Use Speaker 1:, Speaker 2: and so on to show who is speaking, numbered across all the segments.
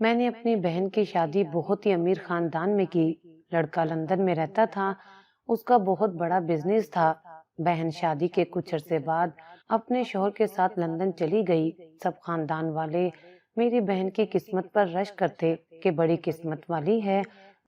Speaker 1: میں نے اپنی بہن کی شادی بہت ہی امیر خاندان میں کی۔ لڑکا لندن میں رہتا تھا، اس کا بہت بڑا بزنس تھا۔ بہن شادی کے کچھ عرصے بعد اپنے شوہر کے ساتھ لندن چلی گئی۔ سب خاندان والے میری بہن کی قسمت پر رشک کرتے کہ بڑی قسمت والی ہے۔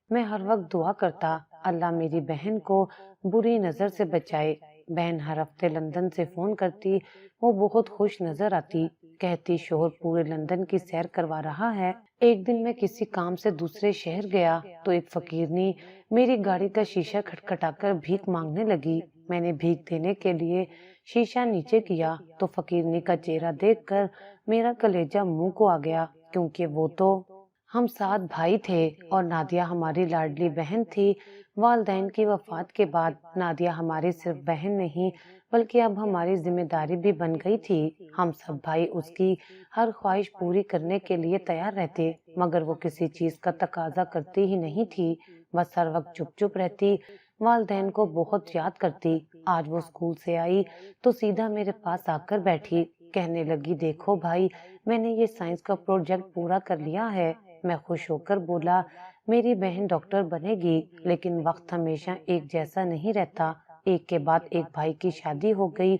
Speaker 1: میں ہر وقت دعا کرتا اللہ میری بہن کو بری نظر سے بچائے۔ بہن ہر ہفتے لندن سے فون کرتی، وہ بہت خوش نظر آتی، کہتی شوہر پورے لندن کی سیر کروا رہا ہے۔ ایک دن میں کسی کام سے دوسرے شہر گیا تو ایک فقیرنی میری گاڑی کا شیشہ کھٹکھٹا کر بھیک مانگنے لگی۔ میں نے بھیک دینے کے لیے شیشہ نیچے کیا تو فقیرنی کا چہرہ دیکھ کر میرا کلیجہ منہ کو آ گیا، کیونکہ وہ تو ہم 7 بھائی تھے اور نادیہ ہماری لاڈلی بہن تھی۔ والدین کی وفات کے بعد نادیہ ہماری صرف بہن نہیں بلکہ اب ہماری ذمہ داری بھی بن گئی تھی۔ ہم سب بھائی اس کی ہر خواہش پوری کرنے کے لیے تیار رہتے، مگر وہ کسی چیز کا تقاضا کرتی ہی نہیں تھی، بس ہر وقت چپ چپ رہتی، والدین کو بہت یاد کرتی۔ آج وہ اسکول سے آئی تو سیدھا میرے پاس آ کر بیٹھی، کہنے لگی دیکھو بھائی، میں نے یہ سائنس کا پروجیکٹ پورا کر لیا ہے۔ میں خوش ہو کر بولا میری بہن ڈاکٹر بنے گی، لیکن وقت ہمیشہ ایک جیسا نہیں رہتا۔ ایک کے بعد ایک بھائی کی شادی ہو گئی،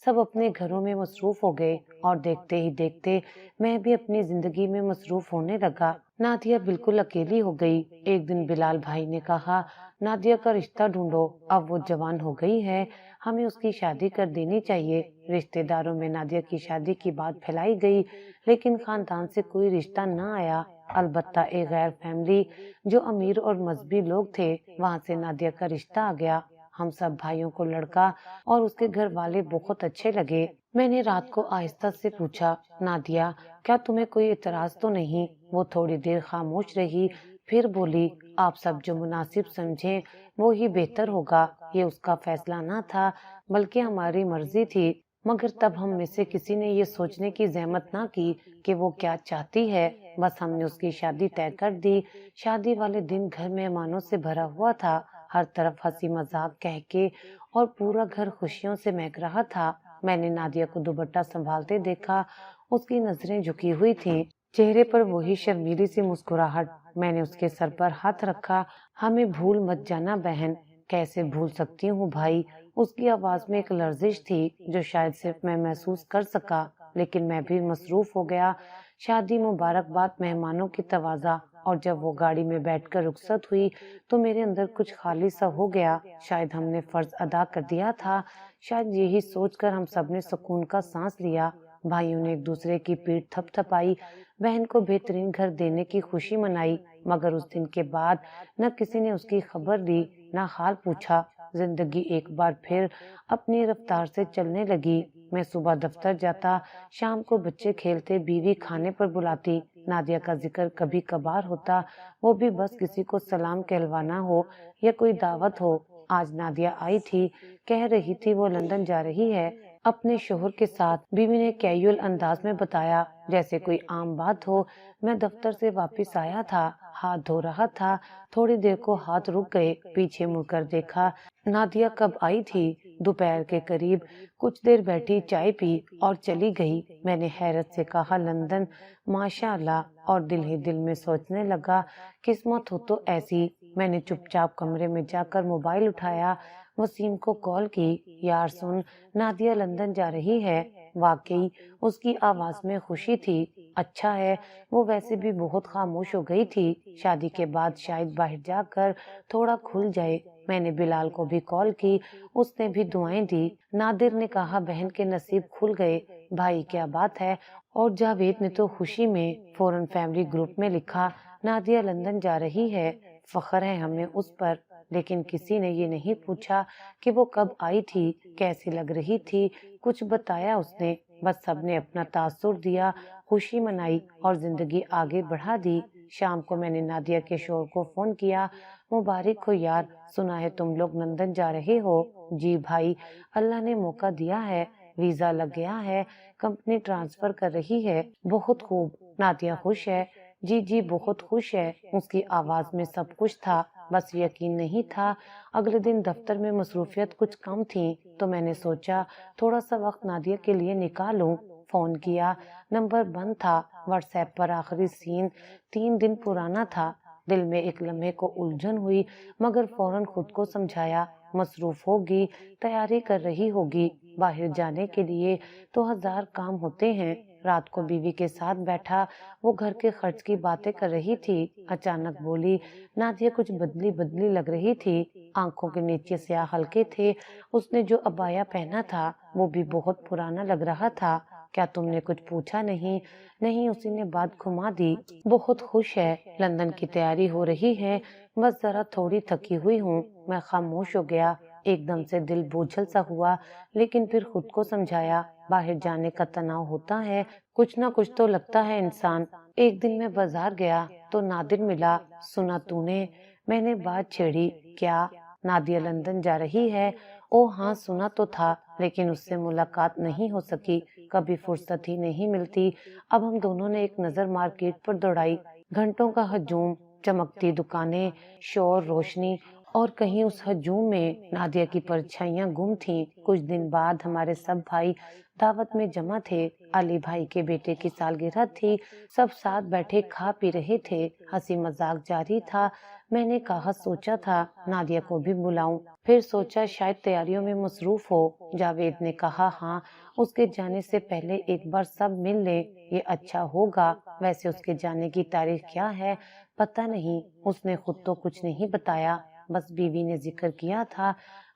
Speaker 1: سب اپنے گھروں میں مصروف ہو گئے اور دیکھتے ہی دیکھتے میں بھی اپنی زندگی میں مصروف ہونے لگا۔ نادیہ بالکل اکیلی ہو گئی۔ ایک دن بلال بھائی نے کہا نادیہ کا رشتہ ڈھونڈو، اب وہ جوان ہو گئی ہے، ہمیں اس کی شادی کر دینی چاہیے۔ رشتے داروں میں نادیہ کی شادی کی بات پھیلائی گئی، لیکن خاندان سے کوئی رشتہ نہ آیا۔ البتہ ایک غیر فیملی جو امیر اور مذہبی لوگ تھے، وہاں سے نادیہ کا رشتہ آ گیا۔ ہم سب بھائیوں کو لڑکا اور اس کے گھر والے بہت اچھے لگے۔ میں نے رات کو آہستہ سے پوچھا نادیہ کیا تمہیں کوئی اعتراض تو نہیں؟ وہ تھوڑی دیر خاموش رہی، پھر بولی آپ سب جو مناسب سمجھیں وہی بہتر ہوگا۔ یہ اس کا فیصلہ نہ تھا بلکہ ہماری مرضی تھی، مگر تب ہم میں سے کسی نے یہ سوچنے کی زحمت نہ کی کہ وہ کیا چاہتی ہے، بس ہم نے اس کی شادی طے کر دی۔ شادی والے دن گھر مہمانوں سے بھرا ہوا تھا، ہر طرف ہنسی مذاق کہہ کے اور پورا گھر خوشیوں سے مہک رہا تھا۔ میں نے نادیہ کو دوپٹہ سنبھالتے دیکھا، اس کی نظریں جھکی ہوئی تھیں، چہرے پر وہی شرمیلی سی مسکراہٹ۔ میں نے اس کے سر پر ہاتھ رکھا، ہمیں بھول مت جانا بہن۔ کیسے بھول سکتی ہوں بھائی؟ اس کی آواز میں ایک لرزش تھی جو شاید صرف میں محسوس کر سکا، لیکن میں بھی مصروف ہو گیا۔ شادی مبارکباد، مہمانوں کی تواضع، اور جب وہ گاڑی میں بیٹھ کر رخصت ہوئی تو میرے اندر کچھ خالی سا ہو گیا۔ شاید ہم نے فرض ادا کر دیا تھا، شاید یہی سوچ کر ہم سب نے سکون کا سانس لیا۔ بھائیوں نے ایک دوسرے کی پیٹھ تھپ تھپائی، بہن کو بہترین گھر دینے کی خوشی منائی، مگر اس دن کے بعد نہ کسی نے اس کی خبر لی، نہ حال پوچھا۔ زندگی ایک بار پھر اپنی رفتار سے چلنے لگی۔ میں صبح دفتر جاتا، شام کو بچے کھیلتے، بیوی کھانے پر بلاتی، نادیہ کا ذکر کبھی کبھار ہوتا، وہ بھی بس کسی کو سلام کہلوانا ہو یا کوئی دعوت ہو۔ آج نادیہ آئی تھی، کہہ رہی تھی وہ لندن جا رہی ہے اپنے شوہر کے ساتھ۔ بیوی نے کیجول انداز میں بتایا جیسے کوئی عام بات ہو۔ میں دفتر سے واپس آیا تھا، ہاتھ دھو رہا تھا، تھوڑی دیر کو ہاتھ رک گئے، پیچھے مڑ کر دیکھا نادیہ کب آئی تھی۔ دوپہر کے قریب کچھ دیر بیٹھی، چائے پی اور چلی گئی۔ میں نے حیرت سے کہا لندن، ماشاء اللہ، اور دل ہی دل میں سوچنے لگا قسمت ہو تو ایسی۔ میں نے چپ چاپ کمرے میں جا کر موبائل اٹھایا، وسیم کو کال کی، یار سن، نادیہ لندن جا رہی ہے۔ واقعی اس کی آواز میں خوشی تھی۔ اچھا ہے، وہ ویسے بھی بہت خاموش ہو گئی تھی، شادی کے بعد شاید باہر جا کر تھوڑا کھل جائے۔ میں نے بلال کو بھی کال کی، اس نے بھی دعائیں دی۔ نادر نے کہا بہن کے نصیب کھل گئے، بھائی کیا بات ہے، اور جاوید نے تو خوشی میں فوراً فیملی گروپ میں لکھا نادیہ لندن جا رہی ہے، فخر ہے ہمیں اس پر۔ لیکن کسی نے یہ نہیں پوچھا کہ وہ کب آئی تھی، کیسی لگ رہی تھی، کچھ بتایا اس نے، بس سب نے اپنا تاثر دیا، خوشی منائی اور زندگی آگے بڑھا دی۔ شام کو میں نے نادیہ کے شوہر کو فون کیا، مبارک ہو یار، سنا ہے تم لوگ لندن جا رہے ہو؟ جی بھائی، اللہ نے موقع دیا ہے، ویزا لگ گیا ہے، کمپنی ٹرانسفر کر رہی ہے۔ بہت خوب، نادیہ خوش ہے؟ جی جی بہت خوش ہے، اس کی آواز میں سب کچھ تھا، بس یقین نہیں تھا۔ اگلے دن دفتر میں مصروفیت کچھ کم تھی تو میں نے سوچا تھوڑا سا وقت نادیہ کے لیے نکالوں۔ فون کیا، نمبر بند تھا۔ واٹس ایپ پر آخری سین 3 دن پرانا تھا۔ دل میں ایک لمحے کو الجھن ہوئی، مگر فوراً خود کو سمجھایا مصروف ہوگی، تیاری کر رہی ہوگی۔ باہر جانے کے لیے تو 1000 کام ہوتے ہیں۔ رات کو بیوی کے ساتھ بیٹھا وہ گھر کے خرچ کی باتیں کر رہی تھی۔ اچانک بولی، نادیہ کچھ بدلی بدلی لگ رہی تھی، آنکھوں کے نیچے سیاہ ہلکے تھے۔ اس نے جو عبایا پہنا تھا وہ بھی بہت پرانا لگ رہا تھا۔ کیا تم نے کچھ پوچھا؟ نہیں نہیں، اسی نے بات گھما دی۔ بہت خوش ہے، لندن کی تیاری ہو رہی ہے، بس ذرا تھوڑی تھکی ہوئی ہوں۔ میں خاموش ہو گیا، ایک دم سے دل بوجھل سا ہوا، لیکن پھر خود کو سمجھایا باہر جانے کا تناؤ ہوتا ہے، کچھ نہ کچھ تو لگتا ہے انسان۔ ایک دن میں بازار گیا تو نادر ملا۔ سنا تو نے؟ میں نے بات چھیڑی۔ کیا؟ نادیہ لندن جا رہی ہے؟ او ہاں، سنا تو تھا، لیکن اس سے ملاقات نہیں ہو سکی، کبھی فرصت ہی نہیں ملتی۔ اب ہم دونوں نے ایک نظر مارکیٹ پر دوڑائی، گھنٹوں کا ہجوم، چمکتی دکانیں، شور، روشنی، اور کہیں اس ہجوم میں نادیہ کی پرچھائیاں گم تھیں۔ کچھ دن بعد ہمارے سب بھائی دعوت میں جمع تھے۔ علی بھائی کے بیٹے کی سالگرہ تھی، سب ساتھ بیٹھے کھا پی رہے تھے، ہنسی مذاق جاری تھا۔ میں نے کہا سوچا تھا نادیہ کو بھی بلاؤں، پھر سوچا شاید تیاریوں میں مصروف ہو۔ جاوید نے کہا ہاں، اس کے جانے سے پہلے ایک بار سب مل لیں، یہ اچھا ہوگا۔ ویسے اس کے جانے کی تاریخ کیا ہے؟ پتہ نہیں، اس نے خود تو کچھ نہیں بتایا، بس بیوی نے ذکر کیا تھا۔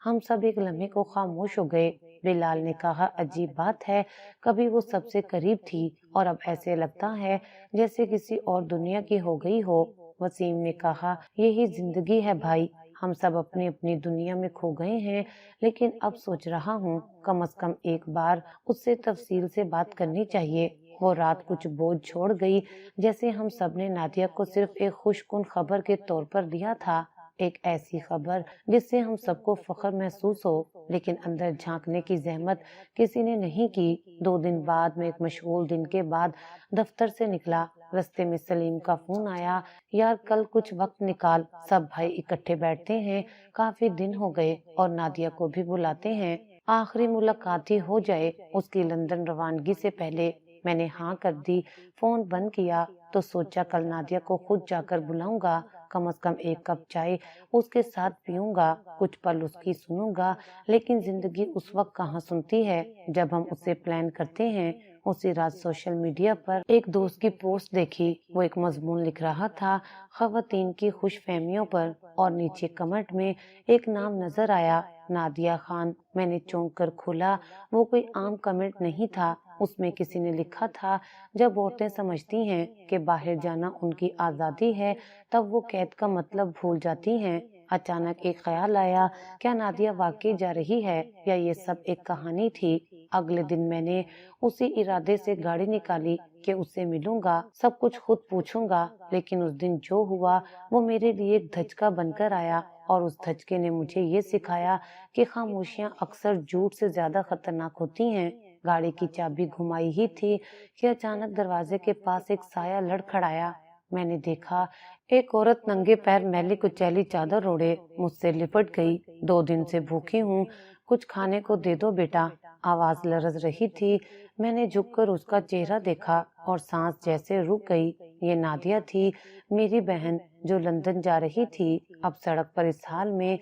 Speaker 1: ہم سب ایک لمحے کو خاموش ہو گئے۔ بلال نے کہا عجیب بات ہے، کبھی وہ سب سے قریب تھی اور اب ایسے لگتا ہے جیسے کسی اور دنیا کی ہو گئی ہو۔ وسیم نے کہا یہی زندگی ہے بھائی، ہم سب اپنی اپنی دنیا میں کھو گئے ہیں، لیکن اب سوچ رہا ہوں کم از کم ایک بار اس سے تفصیل سے بات کرنی چاہیے۔ وہ رات کچھ بوجھ چھوڑ گئی، جیسے ہم سب نے نادیہ کو صرف ایک خوش کن خبر کے طور پر لیا تھا، ایک ایسی خبر جس سے ہم سب کو فخر محسوس ہو، لیکن اندر جھانکنے کی زحمت کسی نے نہیں کی۔ 2 دن بعد میں ایک مشغول دن کے بعد دفتر سے نکلا، رستے میں سلیم کا فون آیا، یار کل کچھ وقت نکال، سب بھائی اکٹھے بیٹھتے ہیں، کافی دن ہو گئے اور نادیہ کو بھی بلاتے ہیں، آخری ملاقات ہی ہو جائے اس کی لندن روانگی سے پہلے۔ میں نے ہاں کر دی، فون بند کیا تو سوچا کل نادیہ کو خود جا کر بلاؤں گا، کم از کم ایک کپ چائے اس کے ساتھ پیوں گا، کچھ پل اس کی سنوں گا۔ لیکن زندگی اس وقت کہاں سنتی ہے جب ہم اسے پلان کرتے ہیں۔ اسی رات سوشل میڈیا پر ایک دوست کی پوسٹ دیکھی، وہ ایک مضمون لکھ رہا تھا خواتین کی خوش فہمیوں پر، اور نیچے کمنٹ میں ایک نام نظر آیا، نادیہ خان۔ میں نے چونک کر کھولا، وہ کوئی عام کمنٹ نہیں تھا، اس میں کسی نے لکھا تھا جب عورتیں سمجھتی ہیں کہ باہر جانا ان کی آزادی ہے تب وہ قید کا مطلب بھول جاتی ہیں۔ اچانک ایک خیال آیا، کیا نادیہ واقعی جا رہی ہے یا یہ سب ایک کہانی تھی؟ اگلے دن میں نے اسی ارادے سے گاڑی نکالی کہ اس سے ملوں گا، سب کچھ خود پوچھوں گا، لیکن اس دن جو ہوا وہ میرے لیے ایک دھچکا بن کر آیا، اور اس دھچکے نے مجھے یہ سکھایا کہ خاموشیاں اکثر جھوٹ سے زیادہ خطرناک ہوتی ہیں۔ گاڑی کی چابی گھمائی ہی تھی کہ اچانک دروازے کے پاس ایک سایہ لڑکھڑایا۔ میں نے دیکھا ایک عورت ننگے پیر میلی کچیلی چادر اوڑھے مجھ سے لپٹ گئی۔ 2 دن سے بھوکی ہوں، کچھ کھانے کو دے دو بیٹا، آواز لرز رہی تھی۔ میں نے جھک کر اس کا چہرہ دیکھا اور سانس جیسے رک گئی۔ یہ نادیہ تھی، میری بہن جو لندن جا رہی تھی، اب سڑک پر اس حال میں۔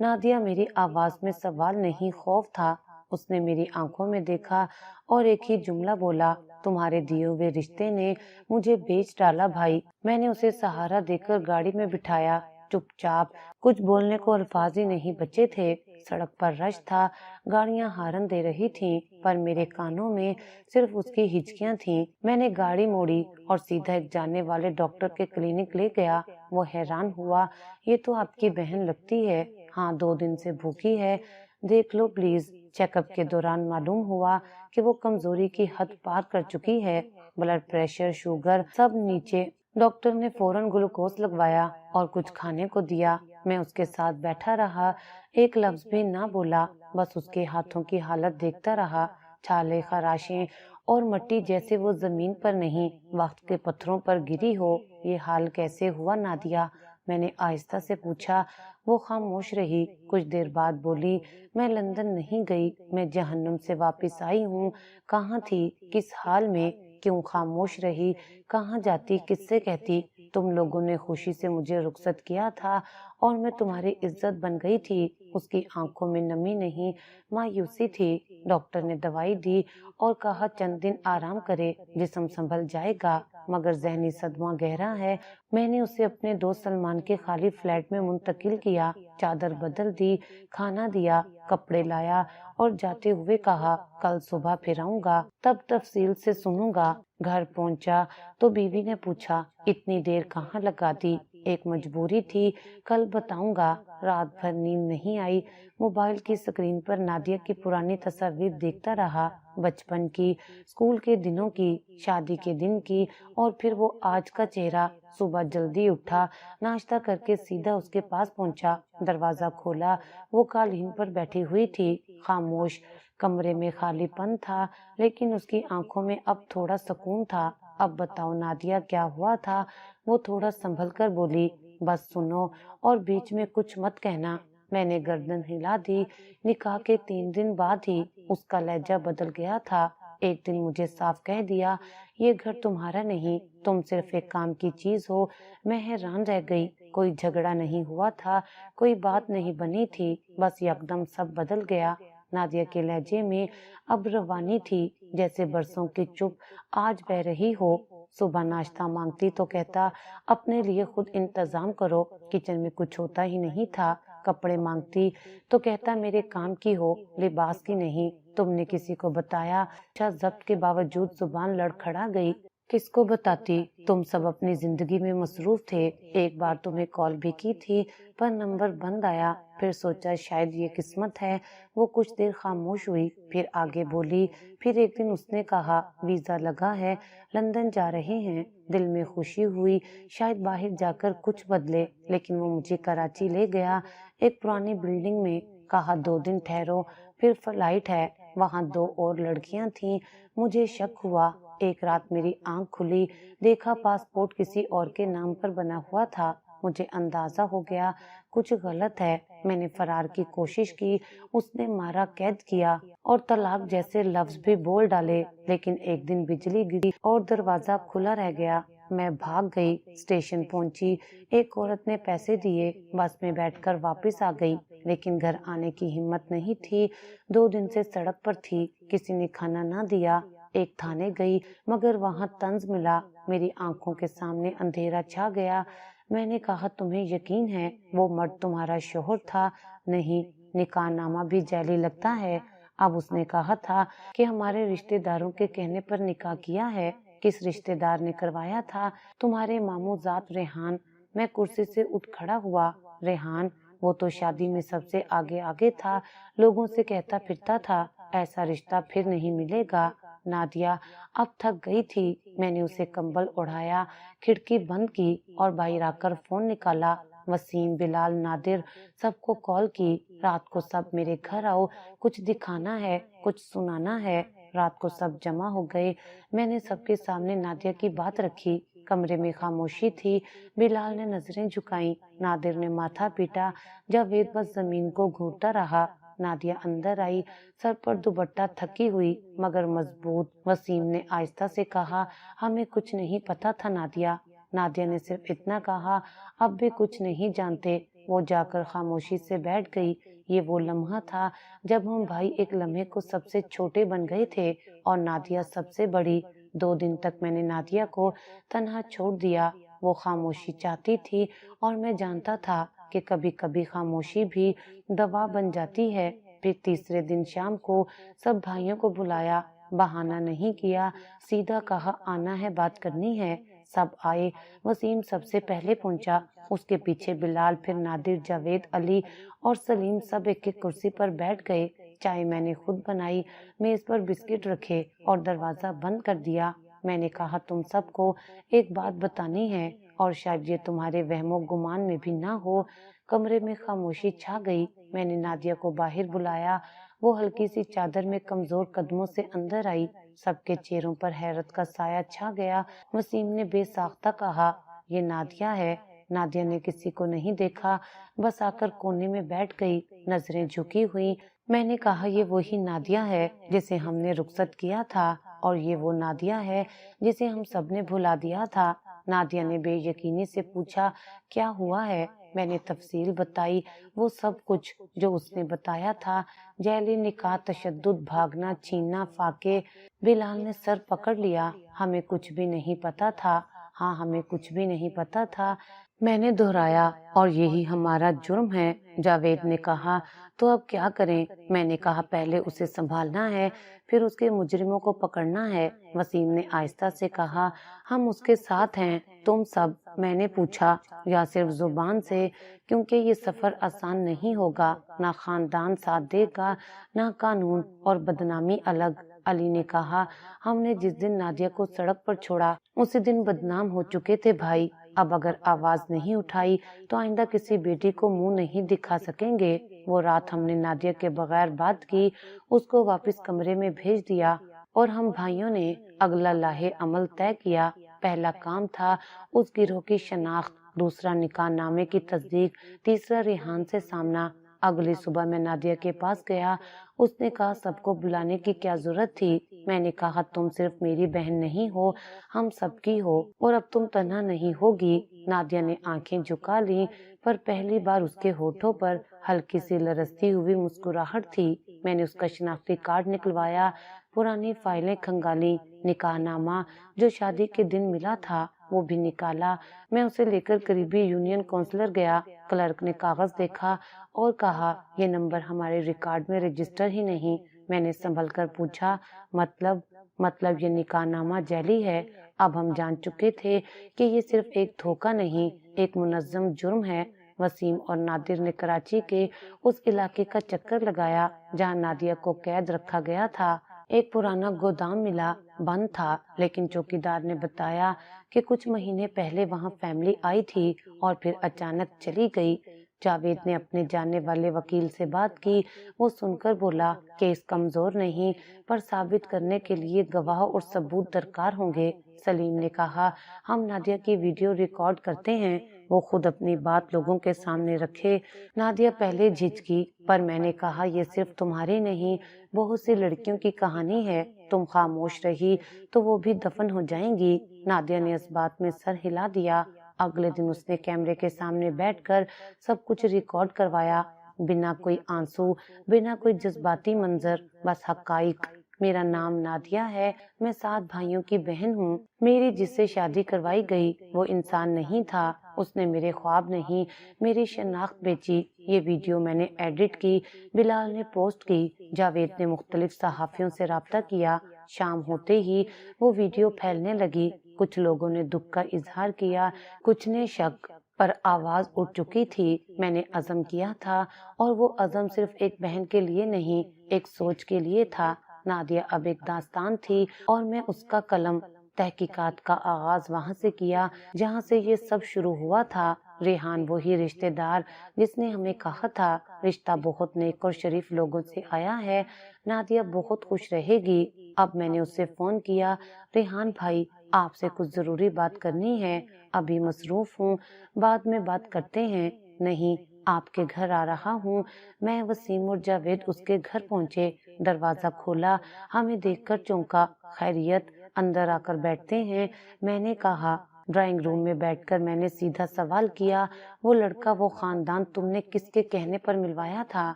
Speaker 1: نادیہ، میری آواز میں سوال نہیں خوف تھا۔ اس نے میری آنکھوں میں دیکھا اور ایک ہی جملہ بولا، تمہارے دیے ہوئے رشتے نے مجھے بیچ ڈالا بھائی۔ میں نے اسے سہارا دے کر گاڑی میں بٹھایا، چپ چاپ، کچھ بولنے کو الفاظ ہی نہیں بچے تھے۔ سڑک پر رش تھا، گاڑیاں ہارن دے رہی تھیں، پر میرے کانوں میں صرف اس کی ہچکیاں تھیں۔ میں نے گاڑی موڑی اور سیدھا ایک جاننے والے ڈاکٹر کے کلینک لے گیا۔ وہ حیران ہوا، یہ تو آپ کی بہن لگتی ہے، ہاں 2 دن سے بھوکی ہے، دیکھ لو پلیز۔ چیک اپ کے دوران معلوم ہوا کہ وہ کمزوری کی حد پار کر چکی ہے، بلڈ پریشر، شوگر سب نیچے۔ ڈاکٹر نے فوراً گلوکوز لگوایا اور کچھ کھانے کو دیا۔ میں اس کے ساتھ بیٹھا رہا، ایک لفظ بھی نہ بولا، بس اس کے ہاتھوں کی حالت دیکھتا رہا، چھالے، خراشیں اور مٹی جیسے وہ زمین پر نہیں، وقت کے پتھروں پر گری ہو۔ یہ حال کیسے ہوا نادیہ؟ میں نے آہستہ سے پوچھا۔ وہ خاموش رہی، کچھ دیر بعد بولی، میں لندن نہیں گئی، میں جہنم سے واپس آئی ہوں۔ کہاں تھی؟ کس حال میں؟ کیوں خاموش رہی؟ کہاں جاتی؟ کس سے کہتی؟ تم لوگوں نے خوشی سے مجھے رخصت کیا تھا اور میں تمہاری عزت بن گئی تھی۔ اس کی آنکھوں میں نمی نہیں، مایوسی تھی۔ ڈاکٹر نے دوائی دی اور کہا چند دن آرام کرے، جسم سنبھل جائے گا، مگر ذہنی صدمہ گہرا ہے۔ میں نے اسے اپنے دوست سلمان کے خالی فلیٹ میں منتقل کیا، چادر بدل دی، کھانا دیا، کپڑے لایا اور جاتے ہوئے کہا کل صبح پھر آؤں گا، تب تفصیل سے سنوں گا۔ گھر پہنچا تو بیوی نے پوچھا اتنی دیر کہاں لگا دی؟ ایک مجبوری تھی، کل بتاؤں گا۔ رات بھر نیند نہیں آئی، موبائل کی سکرین پر نادیہ کی پرانی تصاویر دیکھتا رہا، بچپن کی، اسکول کے دنوں کی، شادی کے دن کی، اور پھر وہ آج کا چہرہ۔ صبح جلدی اٹھا، ناشتہ کر کے سیدھا اس کے پاس پہنچا، دروازہ کھولا، وہ قالین پر بیٹھی ہوئی تھی، خاموش۔ کمرے میں خالی پن تھا، لیکن اس کی آنکھوں میں اب تھوڑا سکون تھا۔ اب بتاؤ نادیہ کیا ہوا تھا؟ وہ تھوڑا سنبھل کر بولی، بس سنو اور بیچ میں کچھ مت کہنا۔ میں نے گردن ہلا دی۔ نکاح کے 3 دن بعد ہی اس کا لہجہ بدل گیا تھا۔ ایک دن مجھے صاف کہہ دیا، یہ گھر تمہارا نہیں، تم صرف ایک کام کی چیز ہو۔ میں حیران رہ گئی، کوئی جھگڑا نہیں ہوا تھا، کوئی بات نہیں بنی تھی، بس یکدم سب بدل گیا۔ نادیہ کے لہجے میں اب روانی تھی، جیسے برسوں کی چپ آج بہہ رہی ہو۔ صبح ناشتہ مانگتی تو کہتا اپنے لیے خود انتظام کرو، کچن میں کچھ ہوتا ہی نہیں تھا۔ کپڑے مانگتی تو کہتا میرے کام کی ہو، لباس کی نہیں۔ تم نے کسی کو بتایا؟ ضبط کے باوجود زبان لڑکھڑا گئی۔ کس کو بتاتی؟ تم سب اپنی زندگی میں مصروف تھے۔ ایک بار تمہیں کال بھی کی تھی پر نمبر بند آیا، پھر سوچا شاید یہ قسمت ہے۔ وہ کچھ دیر خاموش ہوئی، پھر آگے بولی، پھر ایک دن اس نے کہا ویزا لگا ہے، لندن جا رہے ہیں۔ دل میں خوشی ہوئی، شاید باہر جا کر کچھ بدلے، لیکن وہ مجھے کراچی لے گیا، ایک پرانی بلڈنگ میں، کہا 2 دن ٹھہرو، پھر فلائٹ ہے۔ وہاں 2 اور لڑکیاں تھیں، مجھے شک ہوا۔ ایک رات میری آنکھ کھلی، دیکھا پاسپورٹ کسی اور کے نام پر بنا ہوا تھا۔ مجھے اندازہ ہو گیا کچھ غلط ہے۔ میں نے فرار کی کوشش کی، اس نے مارا قید کیا اور طلاق جیسے لفظ بھی بول ڈالے، لیکن ایک دن بجلی گری اور دروازہ کھلا رہ گیا۔ میں بھاگ گئی، اسٹیشن پہنچی، ایک عورت نے پیسے دیے، بس میں بیٹھ کر واپس آ گئی، لیکن گھر آنے کی ہمت نہیں تھی۔ 2 دن سے سڑک پر تھی، کسی نے کھانا نہ دیا۔ ایک تھانے گئی، مگر وہاں طنز ملا، میری آنکھوں کے سامنے اندھیرا چھا گیا۔ میں نے کہا تمہیں یقین ہے وہ مرد تمہارا شوہر تھا؟ نہیں، نکاح نامہ بھی جعلی لگتا ہے۔ اب اس نے کہا تھا کہ ہمارے رشتہ داروں کے کہنے پر نکاح کیا ہے۔ کس رشتہ دار نے کروایا تھا؟ تمہارے ماموں زاد ریحان۔ میں کرسی سے اٹھ کھڑا ہوا۔ ریحان؟ وہ تو شادی میں سب سے آگے آگے تھا، لوگوں سے کہتا پھرتا تھا ایسا رشتہ پھر نہیں ملے گا۔ نادیہ اب تھک گئی تھی، میں نے اسے کمبل اڑایا، کھڑکی بند کی اور باہر آ کر فون نکالا۔ وسیم، بلال، نادر، سب کو کال کی، رات کو سب میرے گھر آؤ، کچھ دکھانا ہے، کچھ سنانا ہے۔ رات کو سب جمع ہو گئے، میں نے سب کے سامنے نادیہ کی بات رکھی۔ کمرے میں خاموشی تھی، بلال نے نظریں جھکائیں، نادر نے ماتھا پیٹا، جاوید بس زمین کو گھورتا رہا۔ نادیہ اندر آئی، سر پر دوپٹہ تھکی ہوئی مگر مضبوط۔ وسیم نے آہستہ سے کہا ہمیں کچھ نہیں پتا تھا نادیہ۔ نادیہ نے صرف اتنا کہا اب بھی کچھ نہیں جانتے۔ وہ جا کر خاموشی سے بیٹھ گئی۔ یہ وہ لمحہ تھا جب ہم بھائی ایک لمحے کو سب سے چھوٹے بن گئے تھے اور نادیہ سب سے بڑی۔ 2 دن تک میں نے نادیہ کو تنہا چھوڑ دیا، وہ خاموشی چاہتی تھی اور میں جانتا تھا کہ کبھی کبھی خاموشی بھی دوا بن جاتی ہے۔ پھر تیسرے دن شام کو سب بھائیوں کو بلایا، بہانہ نہیں کیا، سیدھا کہا آنا ہے، بات کرنی ہے۔ سب آئے، وسیم سب سے پہلے پہنچا، اس کے پیچھے بلال، پھر نادر، جاوید، علی اور سلیم، سب ایک ایک کرسی پر بیٹھ گئے۔ چائے میں نے خود بنائی، میز پر بسکٹ رکھے اور دروازہ بند کر دیا۔ میں نے کہا تم سب کو ایک بات بتانی ہے اور شاید یہ تمہارے وہم و گمان میں بھی نہ ہو۔ کمرے میں خاموشی چھا گئی۔ میں نے نادیہ کو باہر بلایا، وہ ہلکی سی چادر میں کمزور قدموں سے اندر آئی۔ سب کے چہروں پر حیرت کا سایہ چھا گیا۔ وسیم نے بے ساختہ کہا یہ نادیہ ہے۔ نادیہ نے کسی کو نہیں دیکھا، بس آ کر کونے میں بیٹھ گئی، نظریں جھکی ہوئی۔ میں نے کہا یہ وہی نادیہ ہے جسے ہم نے رخصت کیا تھا، اور یہ وہ نادیہ ہے جسے ہم سب نے بھلا دیا تھا۔ نادیہ نے بے یقینی سے پوچھا کیا ہوا ہے؟ میں نے تفصیل بتائی، وہ سب کچھ جو اس نے بتایا تھا، جیلی نکاح، تشدد، بھاگنا، چھیننا، فاقے۔ بلال نے سر پکڑ لیا۔ ہمیں کچھ بھی نہیں پتا تھا، ہاں ہمیں کچھ بھی نہیں پتا تھا، میں نے دہرایا، اور یہی ہمارا جرم ہے۔ جاوید نے کہا تو اب کیا کریں؟ میں نے کہا پہلے اسے سنبھالنا ہے، پھر اس کے مجرموں کو پکڑنا ہے۔ وسیم نے آہستہ سے کہا ہم اس کے ساتھ ہیں، تم سب؟ میں نے پوچھا یا صرف زبان سے، کیونکہ یہ سفر آسان نہیں ہوگا، نہ خاندان ساتھ دے گا، نہ قانون، اور بدنامی الگ۔ علی نے کہا ہم نے جس دن نادیہ کو سڑک پر چھوڑا اسی دن بدنام ہو چکے تھے بھائی، اب اگر آواز نہیں اٹھائی تو آئندہ کسی بیٹی کو منہ نہیں دکھا سکیں گے۔ وہ رات ہم نے نادیہ کے بغیر بات کی اس کو واپس کمرے میں بھیج دیا، اور ہم بھائیوں نے اگلا لاہے عمل طے کیا۔ پہلا کام تھا اس گروہ کی شناخت، دوسرا نکاح نامے کی تصدیق، تیسرا ریحان سے سامنا۔ اگلی صبح میں نادیہ کے پاس گیا، اس نے کہا سب کو بلانے کی کیا ضرورت تھی؟ میں نے کہا تم صرف میری بہن نہیں ہو، ہم سب کی ہو، اور اب تم تنہا نہیں ہوگی۔ نادیہ نے آنکھیں جھکا لی، پر پہلی بار اس کے ہونٹوں پر ہلکی سی لرزتی ہوئی مسکراہٹ تھی۔ میں نے اس کا شناختی کارڈ نکلوایا، پرانی فائلیں کھنگالی، نکاح نامہ جو شادی کے دن ملا تھا وہ بھی نکالا۔ میں اسے لے کر قریبی یونین کونسلر گیا۔ کلرک نے کاغذ دیکھا اور کہا یہ نمبر ہمارے ریکارڈ میں رجسٹر ہی نہیں۔ میں نے سنبھل کر پوچھا مطلب یہ نکاح نامہ جعلی ہے؟ اب ہم جان چکے تھے کہ یہ صرف ایک دھوکہ نہیں، ایک منظم جرم ہے۔ وسیم اور نادر نے کراچی کے اس علاقے کا چکر لگایا جہاں نادیہ کو قید رکھا گیا تھا۔ ایک پرانا گودام ملا، بند تھا، لیکن چوکیدار نے بتایا کہ کچھ مہینے پہلے وہاں فیملی آئی تھی اور پھر اچانک چلی گئی۔ جاوید نے اپنے جاننے والے وکیل سے بات کی، وہ سن کر بولا کیس کمزور نہیں، پر ثابت کرنے کے لیے گواہ اور ثبوت درکار ہوں گے۔ سلیم نے کہا ہم نادیہ کی ویڈیو ریکارڈ کرتے ہیں، وہ خود اپنی بات لوگوں کے سامنے رکھے۔ نادیہ پہلے جھجکی، پر میں نے کہا یہ صرف تمہاری نہیں، بہت سی لڑکیوں کی کہانی ہے، تم خاموش رہی تو وہ بھی دفن ہو جائیں گی۔ نادیہ نے اس بات میں سر ہلا دیا۔ اگلے دن اس نے کیمرے کے سامنے بیٹھ کر سب کچھ ریکارڈ کروایا، بنا کوئی آنسو، بنا کوئی جذباتی منظر، بس حقائق۔ میرا نام نادیہ ہے، میں 7 بھائیوں کی بہن ہوں، میری جس سے شادی کروائی گئی وہ انسان نہیں تھا، اس نے میرے خواب نہیں، میری شناخت بیچی۔ یہ ویڈیو میں نے ایڈٹ کی، بلال نے پوسٹ کی، جاوید نے مختلف صحافیوں سے رابطہ کیا۔ شام ہوتے ہی وہ ویڈیو پھیلنے لگی، کچھ لوگوں نے دکھ کا اظہار کیا، کچھ نے شک، پر آواز اٹھ چکی تھی۔ میں نے عزم کیا تھا، اور وہ عزم صرف ایک بہن کے لیے نہیں، ایک سوچ کے لیے تھا۔ نادیہ اب ایک داستان تھی، اور میں اس کا قلم۔ تحقیقات کا آغاز وہاں سے کیا جہاں سے یہ سب شروع ہوا تھا۔ ریحان وہی رشتہ دار جس نے ہمیں کہا تھا، رشتہ بہت نیک اور شریف لوگوں سے آیا ہے، نادیہ بہت خوش رہے گی۔ اب میں نے اسے فون کیا، ریحان بھائی آپ سے کچھ ضروری بات کرنی ہے، ابھی مصروف ہوں، بعد میں بات کرتے ہیں۔ نہیں، آپ کے گھر آ رہا ہوں۔ میں، وسیم اور جاوید اس کے گھر پہنچے، دروازہ کھولا، ہمیں دیکھ کر چونکا، خیریت، اندر آ کر بیٹھتے ہیں، میں نے کہا۔ ڈرائنگ روم میں بیٹھ کر میں نے سیدھا سوال کیا، وہ لڑکا، وہ خاندان تم نے کس کے کہنے پر ملوایا تھا؟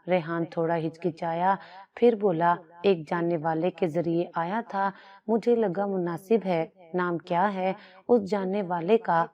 Speaker 1: ریحان تھوڑا ہچکچایا، پھر بولا ایک جاننے والے کے ذریعے آیا تھا، مجھے لگا مناسب ہے۔ نام کیا ہے اس جاننے والے کا؟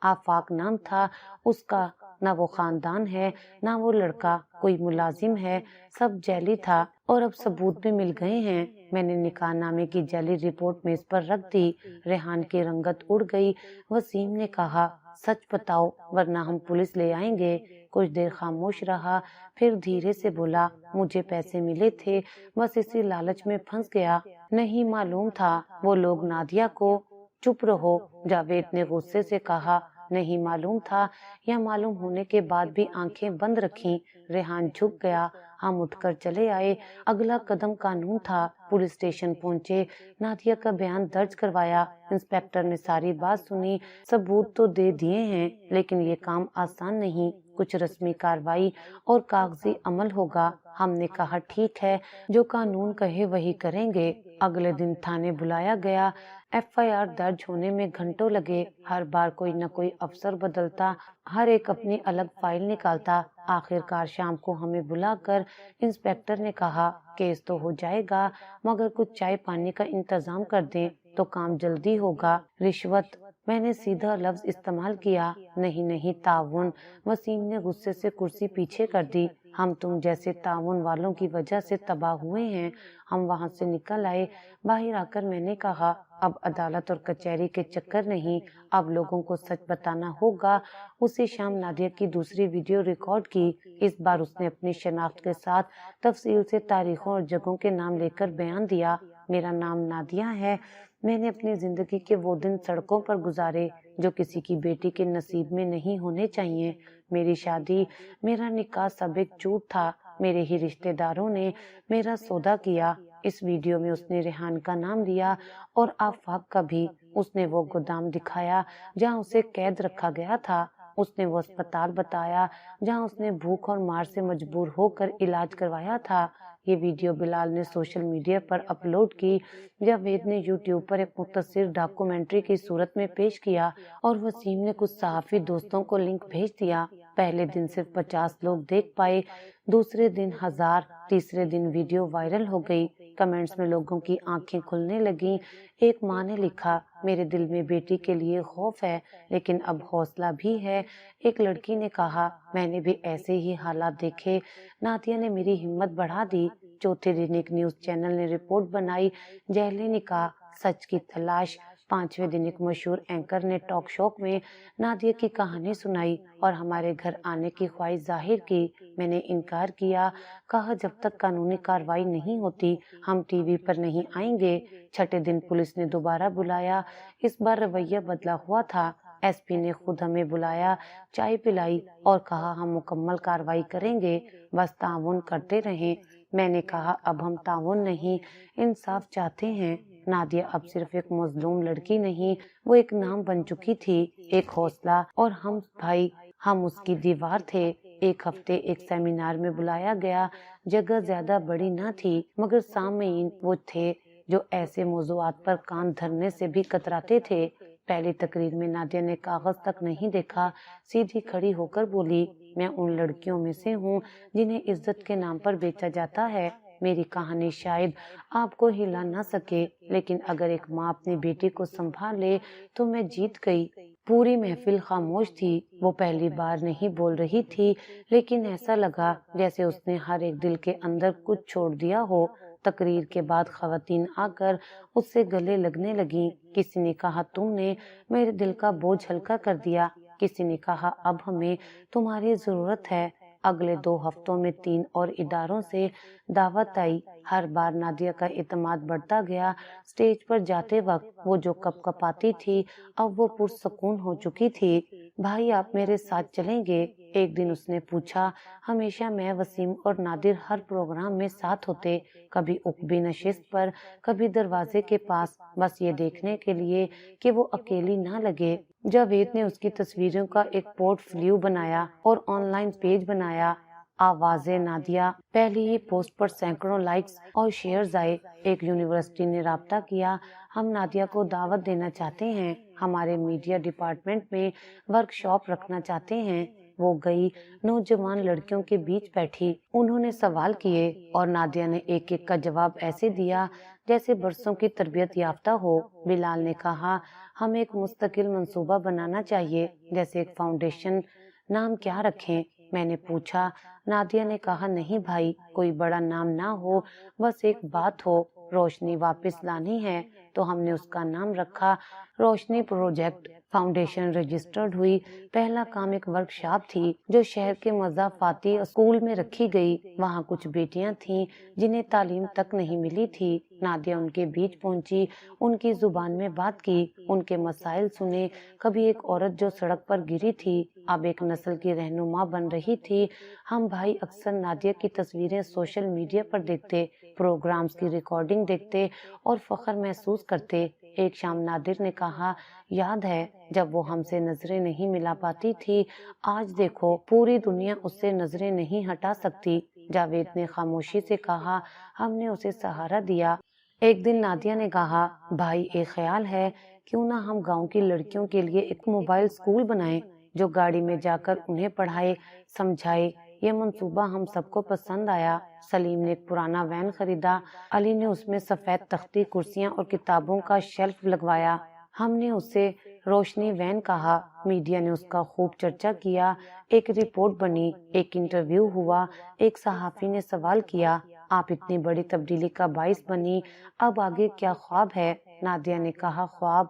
Speaker 1: آفاق نام تھا اس کا۔ نہ وہ خاندان ہے، نہ وہ لڑکا کوئی ملازم ہے، سب جعلی تھا، اور اب ثبوت بھی مل گئے ہیں۔ میں نے نکاح نامے کی جعلی رپورٹ میز پر رکھ دی۔ ریحان کی رنگت اڑ گئی۔ وسیم نے کہا سچ بتاؤ ورنہ ہم پولیس لے آئیں گے۔ کچھ دیر خاموش رہا، پھر دھیرے سے بولا مجھے پیسے ملے تھے، بس اسی لالچ میں پھنس گیا، نہیں معلوم تھا وہ لوگ نادیہ کو۔ چپ رہو، جاوید نے غصے سے کہا، نہیں معلوم تھا یا معلوم ہونے کے بعد بھی آنکھیں بند رکھیں؟ ریحان جھک گیا، ہم اٹھ کر چلے آئے۔ اگلا قدم قانون تھا۔ پولیس اسٹیشن پہنچے، نادیہ کا بیان درج کروایا۔ انسپیکٹر نے ساری بات سنی۔ ثبوت تو دے دیے ہیں لیکن یہ کام آسان نہیں، کچھ رسمی کاروائی اور کاغذی عمل ہوگا۔ ہم نے کہا ٹھیک ہے، جو قانون کہے وہی کریں گے۔ اگلے دن تھانے بلایا گیا۔ FIR درج ہونے میں گھنٹوں لگے۔ ہر بار کوئی نہ کوئی افسر بدلتا، ہر ایک اپنی الگ فائل نکالتا۔ آخر کار شام کو ہمیں بلا کر انسپیکٹر نے کہا کیس تو ہو جائے گا مگر کچھ چائے پانی کا انتظام کر دیں تو کام جلدی ہوگا۔ رشوت؟ میں نے سیدھا لفظ استعمال کیا۔ نہیں تعاون۔ وسیم نے غصے سے کرسی پیچھے کر دی۔ ہم تم جیسے تعاون والوں کی وجہ سے تباہ ہوئے ہیں۔ ہم وہاں سے نکل آئے۔ باہر آ کر میں نے کہا اب عدالت اور کچہری کے چکر نہیں، اب لوگوں کو سچ بتانا ہوگا۔ اسی شام نادیہ کی دوسری ویڈیو ریکارڈ کی۔ اس بار اس نے اپنی شناخت کے ساتھ تفصیل سے تاریخوں اور جگہوں کے نام لے کر بیان دیا۔ میرا نام نادیہ ہے۔ میں نے اپنی زندگی کے وہ دن سڑکوں پر گزارے جو کسی کی بیٹی کے نصیب میں نہیں ہونے چاہیے۔ میری شادی، میرا نکاح سب ایک جھوٹ تھا۔ میرے ہی رشتہ داروں نے میرا سودا کیا۔ اس ویڈیو میں اس نے ریحان کا نام لیا اور آفاق کا بھی۔ اس نے وہ گودام دکھایا جہاں اسے قید رکھا گیا تھا۔ اس نے وہ اسپتال بتایا جہاں اس نے بھوک اور مار سے مجبور ہو کر علاج کروایا تھا۔ یہ ویڈیو بلال نے سوشل میڈیا پر اپلوڈ کی۔ جاوید نے یوٹیوب پر ایک مختصر ڈاکومنٹری کی صورت میں پیش کیا اور وسیم نے کچھ صحافی دوستوں کو لنک بھیج دیا۔ پہلے دن صرف 50 لوگ دیکھ پائے، دوسرے دن 1000، تیسرے دن ویڈیو وائرل ہو گئی۔ کمنٹس میں لوگوں کی آنکھیں کھلنے لگیں۔ ایک ماں نے لکھا میرے دل میں بیٹی کے لیے خوف ہے لیکن اب حوصلہ بھی ہے۔ ایک لڑکی نے کہا میں نے بھی ایسے ہی حالات دیکھے، نادیہ نے میری ہمت بڑھا دی۔ چوتھے دن ایک نیوز چینل نے رپورٹ بنائی، جہلی نکاح، سچ کی تلاش۔ پانچویں دن ایک مشہور اینکر نے ٹاک شو میں نادیہ کی کہانی سنائی اور ہمارے گھر آنے کی خواہش ظاہر کی۔ میں نے انکار کیا، کہا جب تک قانونی کارروائی نہیں ہوتی ہم ٹی وی پر نہیں آئیں گے۔ چھٹے دن پولیس نے دوبارہ بلایا۔ اس بار رویہ بدلا ہوا تھا۔ SP نے خود ہمیں بلایا، چائے پلائی اور کہا ہم مکمل کارروائی کریں گے، بس تعاون کرتے رہیں۔ میں نے کہا اب ہم تعاون نہیں، انصاف چاہتے ہیں۔ نادیہ اب صرف ایک مظلوم لڑکی نہیں، وہ ایک نام بن چکی تھی، ایک حوصلہ، اور ہم بھائی، ہم اس کی دیوار تھے۔ ایک ہفتے ایک سیمینار میں بلایا گیا۔ جگہ زیادہ بڑی نہ تھی مگر سامعین وہ تھے جو ایسے موضوعات پر کان دھرنے سے بھی کتراتے تھے۔ پہلی تقریر میں نادیہ نے کاغذ تک نہیں دیکھا، سیدھی کھڑی ہو کر بولی میں ان لڑکیوں میں سے ہوں جنہیں عزت کے نام پر بیچا جاتا ہے۔ میری کہانی شاید آپ کو ہلا نہ سکے لیکن اگر ایک ماں اپنی بیٹی کو سنبھال لے تو میں جیت گئی۔ پوری محفل خاموش تھی۔ وہ پہلی بار نہیں بول رہی تھی لیکن ایسا لگا جیسے اس نے ہر ایک دل کے اندر کچھ چھوڑ دیا ہو۔ تقریر کے بعد خواتین آ کر اس سے گلے لگنے لگیں۔ کسی نے کہا تم نے میرے دل کا بوجھ ہلکا کر دیا، کسی نے کہا اب ہمیں تمہاری ضرورت ہے۔ اگلے 2 ہفتوں میں 3 اور اداروں سے دعوت آئی۔ ہر بار نادیہ کا اعتماد بڑھتا گیا۔ سٹیج پر جاتے وقت وہ جو کپ کپاتی تھی اب وہ پرسکون ہو چکی تھی۔ بھائی آپ میرے ساتھ چلیں گے؟ ایک دن اس نے پوچھا۔ ہمیشہ میں، وسیم اور نادر ہر پروگرام میں ساتھ ہوتے، کبھی عقبی نشست پر، کبھی دروازے کے پاس، بس یہ دیکھنے کے لیے کہ وہ اکیلی نہ لگے۔ جاوید نے اس کی تصویروں کا ایک پورٹ فولیو بنایا اور آن لائن پیج بنایا۔ آوازیں نادیہ، پہلی ہی پوسٹ پر سینکڑوں لائکس اور شیئرز آئے۔ ایک یونیورسٹی نے رابطہ کیا، ہم نادیہ کو دعوت دینا چاہتے ہیں، ہمارے میڈیا ڈپارٹمنٹ میں ورکشاپ رکھنا چاہتے ہیں۔ وہ گئی، نوجوان لڑکیوں کے بیچ بیٹھی، انہوں نے سوال کیے اور نادیہ نے ایک ایک کا جواب ایسے دیا جیسے برسوں کی تربیت یافتہ ہو۔ بلال نے کہا ہمیں ایک مستقل منصوبہ بنانا چاہیے، جیسے ایک فاؤنڈیشن۔ نام کیا رکھیں؟ میں نے پوچھا۔ نادیہ نے کہا نہیں بھائی، کوئی بڑا نام نہ ہو، بس ایک بات ہو، روشنی واپس لانی ہے، تو ہم نے اس کا نام رکھا روشنی پروجیکٹ۔ فاؤنڈیشن رجسٹرڈ ہوئی۔ پہلا کام ایک ورکشاپ تھی جو شہر کے مضافاتی اسکول میں رکھی گئی۔ وہاں کچھ بیٹیاں تھیں جنہیں تعلیم تک نہیں ملی تھی۔ نادیہ ان کے بیچ پہنچی، ان کی زبان میں بات کی، ان کے مسائل سنے۔ کبھی ایک عورت جو سڑک پر گری تھی اب ایک نسل کی رہنما بن رہی تھی۔ ہم بھائی اکثر نادیہ کی تصویریں سوشل میڈیا پر دیکھتے، پروگرامز کی ریکارڈنگ دیکھتے اور فخر محسوس کرتے۔ ایک شام نادر نے کہا، یاد ہے جب وہ ہم سے نظریں نہیں ملا پاتی تھی، آج دیکھو پوری دنیا اس سے نظریں نہیں ہٹا سکتی۔ جاوید نے خاموشی سے کہا، ہم نے اسے سہارا دیا۔ ایک دن نادیہ نے کہا، بھائی ایک خیال ہے، کیوں نہ ہم گاؤں کی لڑکیوں کے لیے ایک موبائل اسکول بنائیں جو گاڑی میں جا کر انہیں پڑھائے سمجھائے۔ یہ منصوبہ ہم سب کو پسند آیا۔ سلیم نے ایک پرانا وین خریدا، علی نے اس میں سفید تختی، کرسیاں اور کتابوں کا شیلف لگوایا۔ ہم نے اسے روشنی وین کہا۔ میڈیا نے اس کا خوب چرچا کیا۔ ایک رپورٹ بنی، ایک انٹرویو ہوا، ایک صحافی نے سوال کیا، آپ اتنی بڑی تبدیلی کا باعث بنی، اب آگے کیا خواب ہے؟ نادیہ نے کہا، خواب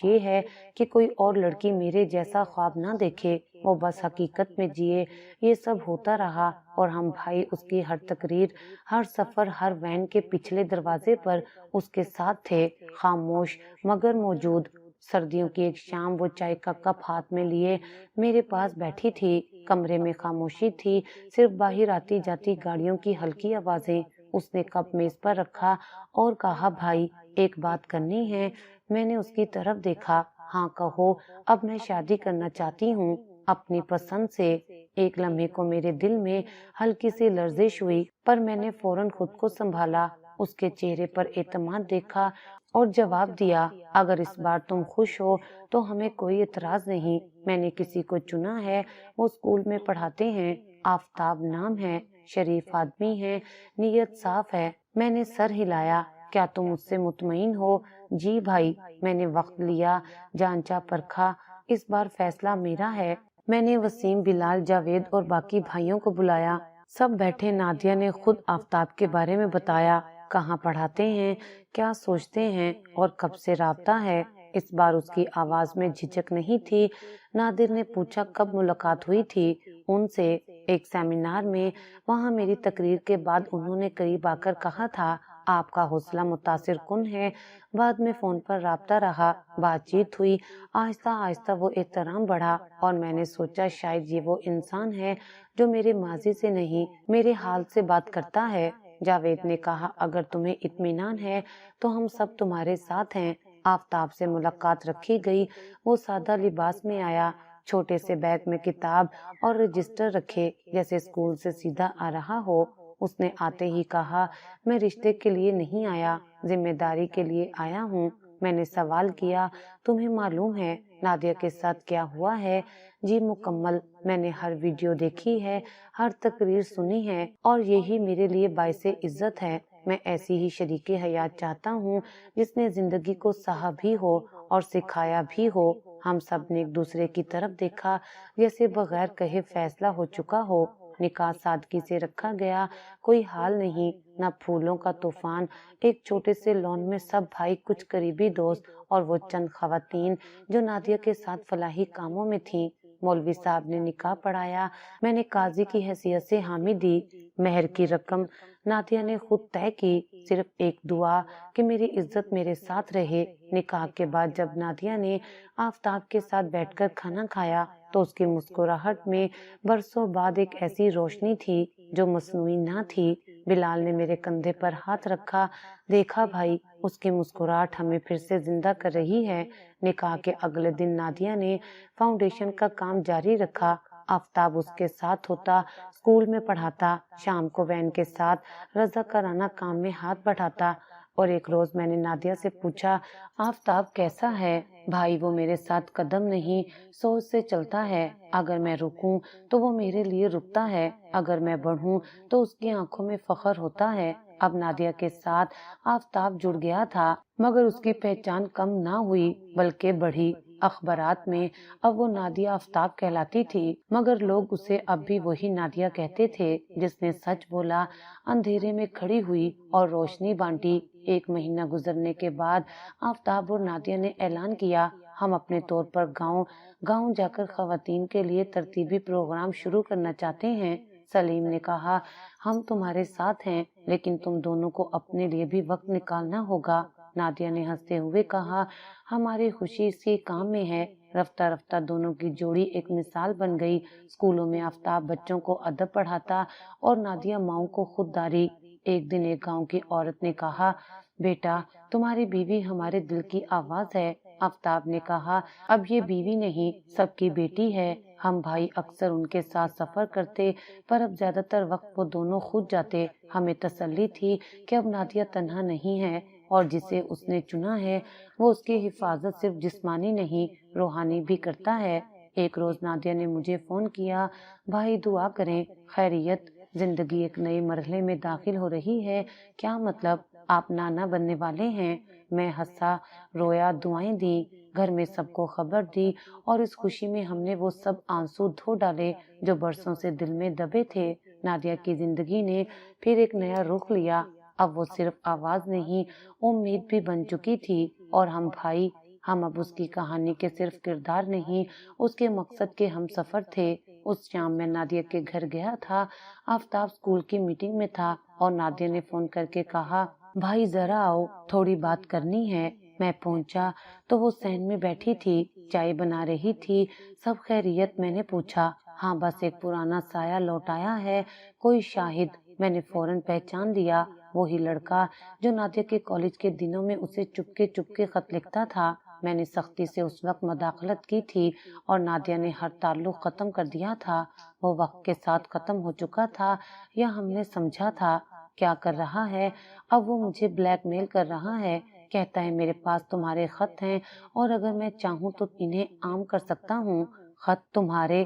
Speaker 1: یہ ہے کہ کوئی اور لڑکی میرے جیسا خواب نہ دیکھے، وہ بس حقیقت میں جیے۔ یہ سب ہوتا رہا اور ہم بھائی اس کی ہر تقریر، ہر سفر، ہر وین کے پچھلے دروازے پر اس کے ساتھ تھے، خاموش مگر موجود۔ سردیوں کی ایک شام وہ چائے کا کپ ہاتھ میں لیے میرے پاس بیٹھی تھی۔ کمرے میں خاموشی تھی، صرف باہر آتی جاتی گاڑیوں کی ہلکی آوازیں۔ اس نے کپ میز پر رکھا اور کہا، بھائی ایک بات کرنی ہے۔ میں نے اس کی طرف دیکھا، ہاں کہو۔ اب میں شادی کرنا چاہتی ہوں، اپنی پسند سے۔ ایک لمحے کو میرے دل میں ہلکی سی لرزش ہوئی، پر میں نے فوراً خود کو سنبھالا، اس کے چہرے پر اعتماد دیکھا اور جواب دیا، اگر اس بار تم خوش ہو تو ہمیں کوئی اعتراض نہیں۔ میں نے کسی کو چنا ہے، وہ اسکول میں پڑھاتے ہیں، آفتاب نام ہے، شریف آدمی ہے، نیت صاف ہے۔ میں نے سر ہلایا، کیا تم مجھ سے مطمئن ہو؟ جی بھائی۔ میں نے وقت لیا، جانچا پرکھا، اس بار فیصلہ میرا ہے۔ میں نے وسیم، بلال، جاوید اور باقی بھائیوں کو بلایا، سب بیٹھے۔ نادیہ نے خود آفتاب کے بارے میں بتایا، کہاں پڑھاتے ہیں، کیا سوچتے ہیں اور کب سے رابطہ ہے۔ اس بار اس کی آواز میں جھجک نہیں تھی۔ نادر نے پوچھا، کب ملاقات ہوئی تھی ان سے؟ ایک سیمینار میں، وہاں میری تقریر کے بعد انہوں نے قریب آ کر کہا تھا، آپ کا حوصلہ متاثر کن ہے۔ بعد میں فون پر رابطہ رہا، بات چیت ہوئی، آہستہ آہستہ وہ احترام بڑھا اور میں نے سوچا شاید یہ وہ انسان ہے جو میرے ماضی سے نہیں، میرے حال سے بات کرتا ہے۔ جاوید نے کہا، اگر تمہیں اطمینان ہے تو ہم سب تمہارے ساتھ ہیں۔ آفتاب سے ملاقات رکھی گئی۔ وہ سادہ لباس میں آیا، چھوٹے سے بیگ میں کتاب اور رجسٹر رکھے، جیسے اسکول سے سیدھا آ رہا ہو۔ اس نے آتے ہی کہا، میں رشتے کے لیے نہیں آیا، ذمہ داری کے لیے آیا ہوں۔ میں نے سوال کیا، تمہیں معلوم ہے نادیہ کے ساتھ کیا ہوا ہے؟ جی مکمل، میں نے ہر ویڈیو دیکھی ہے، ہر تقریر سنی ہے اور یہی میرے لیے باعث عزت ہے۔ میں ایسی ہی شریک حیات چاہتا ہوں جس نے زندگی کو سہا بھی ہو اور سکھایا بھی ہو۔ ہم سب نے ایک دوسرے کی طرف دیکھا، جیسے بغیر کہے فیصلہ ہو چکا ہو۔ نکاح سادگی سے رکھا گیا، کوئی حال نہیں، نہ پھولوں کا طوفان۔ ایک چھوٹے سے لان میں سب بھائی، کچھ قریبی دوست اور وہ چند خواتین جو نادیہ کے ساتھ فلاحی کاموں میں تھیں۔ مولوی صاحب نے نکاح پڑھایا، میں نے قاضی کی حیثیت سے حامی دی۔ مہر کی رقم نادیہ نے خود طے کی، صرف ایک دعا کہ میری عزت میرے ساتھ رہے۔ نکاح کے بعد جب نادیہ نے آفتاب کے ساتھ بیٹھ کر کھانا کھایا تو اس کی مسکراہٹ میں برسوں بعد ایک ایسی روشنی تھی جو مصنوعی نہ تھی۔ بلال نے میرے کندھے پر ہاتھ رکھا، دیکھا بھائی، اس کی مسکراہٹ ہمیں پھر سے زندہ کر رہی ہے۔ نکاح کے اگلے دن نادیہ نے فاؤنڈیشن کا کام جاری رکھا۔ آفتاب اس کے ساتھ ہوتا، اسکول میں پڑھاتا، شام کو وین کے ساتھ رضاکارانہ کام میں ہاتھ بٹھاتا۔ اور ایک روز میں نے نادیہ سے پوچھا، آفتاب کیسا ہے؟ بھائی وہ میرے ساتھ قدم نہیں سوچ سے چلتا ہے، اگر میں رکوں تو وہ میرے لیے رکتا ہے، اگر میں بڑھوں تو اس کی آنکھوں میں فخر ہوتا ہے۔ اب نادیہ کے ساتھ آفتاب جڑ گیا تھا، مگر اس کی پہچان کم نہ ہوئی بلکہ بڑھی۔ اخبارات میں اب وہ نادیہ آفتاب کہلاتی تھی، مگر لوگ اسے اب بھی وہی نادیہ کہتے تھے جس نے سچ بولا، اندھیرے میں کھڑی ہوئی اور روشنی بانٹی۔ ایک مہینہ گزرنے کے بعد آفتاب اور نادیہ نے اعلان کیا، ہم اپنے طور پر گاؤں گاؤں جا کر خواتین کے لیے ترتیبی پروگرام شروع کرنا چاہتے ہیں۔ سلیم نے کہا، ہم تمہارے ساتھ ہیں، لیکن تم دونوں کو اپنے لیے بھی وقت نکالنا ہوگا۔ نادیہ نے ہنستے ہوئے کہا، ہماری خوشی اسی کام میں ہے۔ رفتہ رفتہ دونوں کی جوڑی ایک مثال بن گئی۔ اسکولوں میں آفتاب بچوں کو ادب پڑھاتا اور نادیہ ماؤں کو خودداری۔ ایک دن ایک گاؤں کی عورت نے کہا، بیٹا تمہاری بیوی ہمارے دل کی آواز ہے۔ آفتاب نے کہا، اب یہ بیوی نہیں، سب کی بیٹی ہے۔ ہم بھائی اکثر ان کے ساتھ سفر کرتے، پر اب زیادہ تر وقت وہ دونوں خود جاتے۔ ہمیں تسلی تھی کہ اب نادیہ تنہا نہیں ہے، اور جسے اس نے چنا ہے وہ اس کی حفاظت صرف جسمانی نہیں روحانی بھی کرتا ہے۔ ایک روز نادیہ نے مجھے فون کیا، بھائی دعا کریں، خیریت، زندگی ایک نئے مرحلے میں داخل ہو رہی ہے۔ کیا مطلب؟ آپ نانا بننے والے ہیں؟ میں ہنسا، رویا، دعائیں دی، گھر میں سب کو خبر دی، اور اس خوشی میں ہم نے وہ سب آنسو دھو ڈالے جو برسوں سے دل میں دبے تھے۔ نادیہ کی زندگی نے پھر ایک نیا رخ لیا۔ اب وہ صرف آواز نہیں، امید بھی بن چکی تھی، اور ہم بھائی، ہم اب اس کی کہانی کے صرف کردار نہیں، اس کے مقصد کے ہم سفر تھے۔ اس شام میں نادیہ کے گھر گیا تھا۔ آفتاب اسکول کی میٹنگ میں تھا اور نادیہ نے فون کر کے کہا، بھائی ذرا آؤ، تھوڑی بات کرنی ہے۔ میں پہنچا تو وہ صحن میں بیٹھی تھی، چائے بنا رہی تھی۔ سب خیریت؟ میں نے پوچھا۔ ہاں، بس ایک پرانا سایہ لوٹ آیا ہے، کوئی شاہد؟ میں نے فوراً پہچان لیا، وہی لڑکا جو نادیہ کے کالج کے دنوں میں اسے چپ کے خط لکھتا تھا۔ میں نے سختی سے اس وقت مداخلت کی تھی اور نادیہ نے ہر تعلق ختم کر دیا تھا۔ وہ وقت کے ساتھ ختم ہو چکا تھا، یا ہم نے سمجھا تھا۔ کیا کر رہا ہے اب؟ وہ مجھے بلیک میل کر رہا ہے، کہتا ہے میرے پاس تمہارے خط ہیں اور اگر میں چاہوں تو انہیں عام کر سکتا ہوں۔ خط تمہارے؟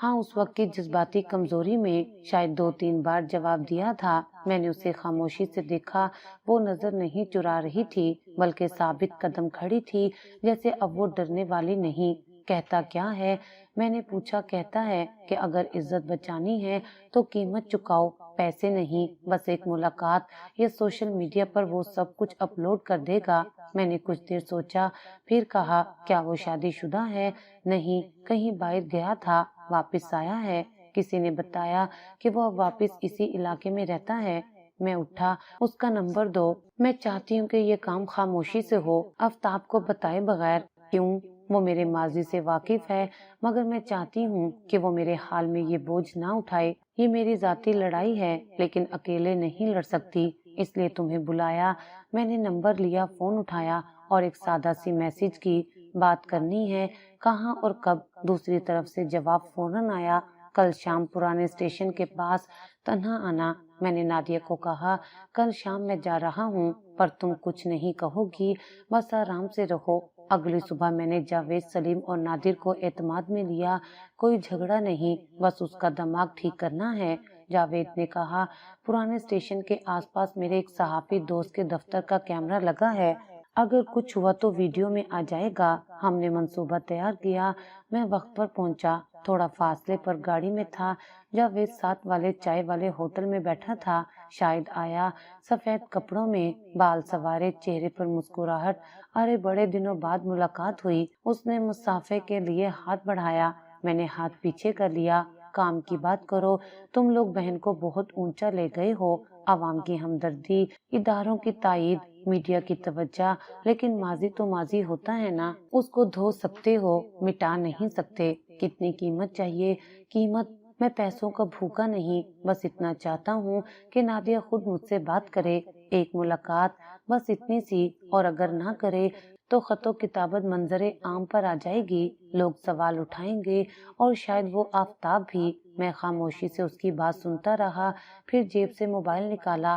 Speaker 1: ہاں، اس وقت کی جذباتی کمزوری میں شاید 2-3 بار جواب دیا تھا۔ میں نے اسے خاموشی سے دیکھا، وہ نظر نہیں چرا رہی تھی بلکہ ثابت قدم کھڑی تھی، جیسے اب وہ ڈرنے والی نہیں۔ کہتا کیا ہے؟ میں نے پوچھا۔ کہتا ہے کہ اگر عزت بچانی ہے تو قیمت چکاؤ، پیسے نہیں، بس ایک ملاقات، یا سوشل میڈیا پر وہ سب کچھ اپلوڈ کر دے گا۔ میں نے کچھ دیر سوچا، پھر کہا، کیا وہ شادی شدہ ہے؟ نہیں، کہیں باہر گیا تھا، واپس آیا ہے۔ کسی نے بتایا کہ وہ اب واپس اسی علاقے میں رہتا ہے؟ میں اٹھا، اس کا نمبر دو، میں چاہتی ہوں کہ یہ کام خاموشی سے ہو، آفتاب کو بتائے بغیر۔ کیوں؟ وہ میرے ماضی سے واقف ہے، مگر میں چاہتی ہوں کہ وہ میرے حال میں یہ بوجھ نہ اٹھائے۔ یہ میری ذاتی لڑائی ہے، لیکن اکیلے نہیں لڑ سکتی، اس لیے تمہیں بلایا۔ میں نے نمبر لیا، فون اٹھایا اور ایک سادہ سی میسج کی، بات کرنی ہے، کہاں اور کب؟ دوسری طرف سے جواب فوراً آیا، کل شام پرانے اسٹیشن کے پاس، تنہا آنا۔ میں نے نادیہ کو کہا، کل شام میں جا رہا ہوں، پر تم کچھ نہیں کہو گی، بس آرام سے رہو۔ اگلی صبح میں نے جاوید، سلیم اور نادر کو اعتماد میں لیا۔ کوئی جھگڑا نہیں، بس اس کا دماغ ٹھیک کرنا ہے۔ جاوید نے کہا، پرانے اسٹیشن کے آس پاس میرے ایک صحافی دوست کے دفتر کا کیمرہ لگا ہے، اگر کچھ ہوا تو ویڈیو میں آ جائے گا۔ ہم نے منصوبہ تیار کیا۔ میں وقت پر پہنچا، تھوڑا فاصلے پر گاڑی میں تھا۔ جاوید ساتھ والے چائے والے ہوٹل میں بیٹھا تھا۔ شاہد آیا، سفید کپڑوں میں، بال سنوارے، چہرے پر مسکراہٹ۔ ارے بڑے دنوں بعد ملاقات ہوئی۔ اس نے مصافحے کے لیے ہاتھ بڑھایا، میں نے ہاتھ پیچھے کر لیا۔ کام کی بات کرو، تم لوگ بہن کو بہت اونچا لے گئے ہو، عوام کی ہمدردی، اداروں کی تائید، میڈیا کی توجہ، لیکن ماضی تو ماضی ہوتا ہے نا، اس کو دھو سکتے ہو، مٹا نہیں سکتے۔ کتنی قیمت چاہیے؟ قیمت؟ میں پیسوں کا بھوکا نہیں، بس اتنا چاہتا ہوں کہ نادیہ خود مجھ سے بات کرے، ایک ملاقات، بس اتنی سی، اور اگر نہ کرے تو خط و کتابت منظر عام پر آ جائے گی، لوگ سوال اٹھائیں گے، اور شاید وہ آفتاب بھی۔ میں خاموشی سے اس کی بات سنتا رہا، پھر جیب سے موبائل نکالا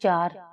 Speaker 1: 4,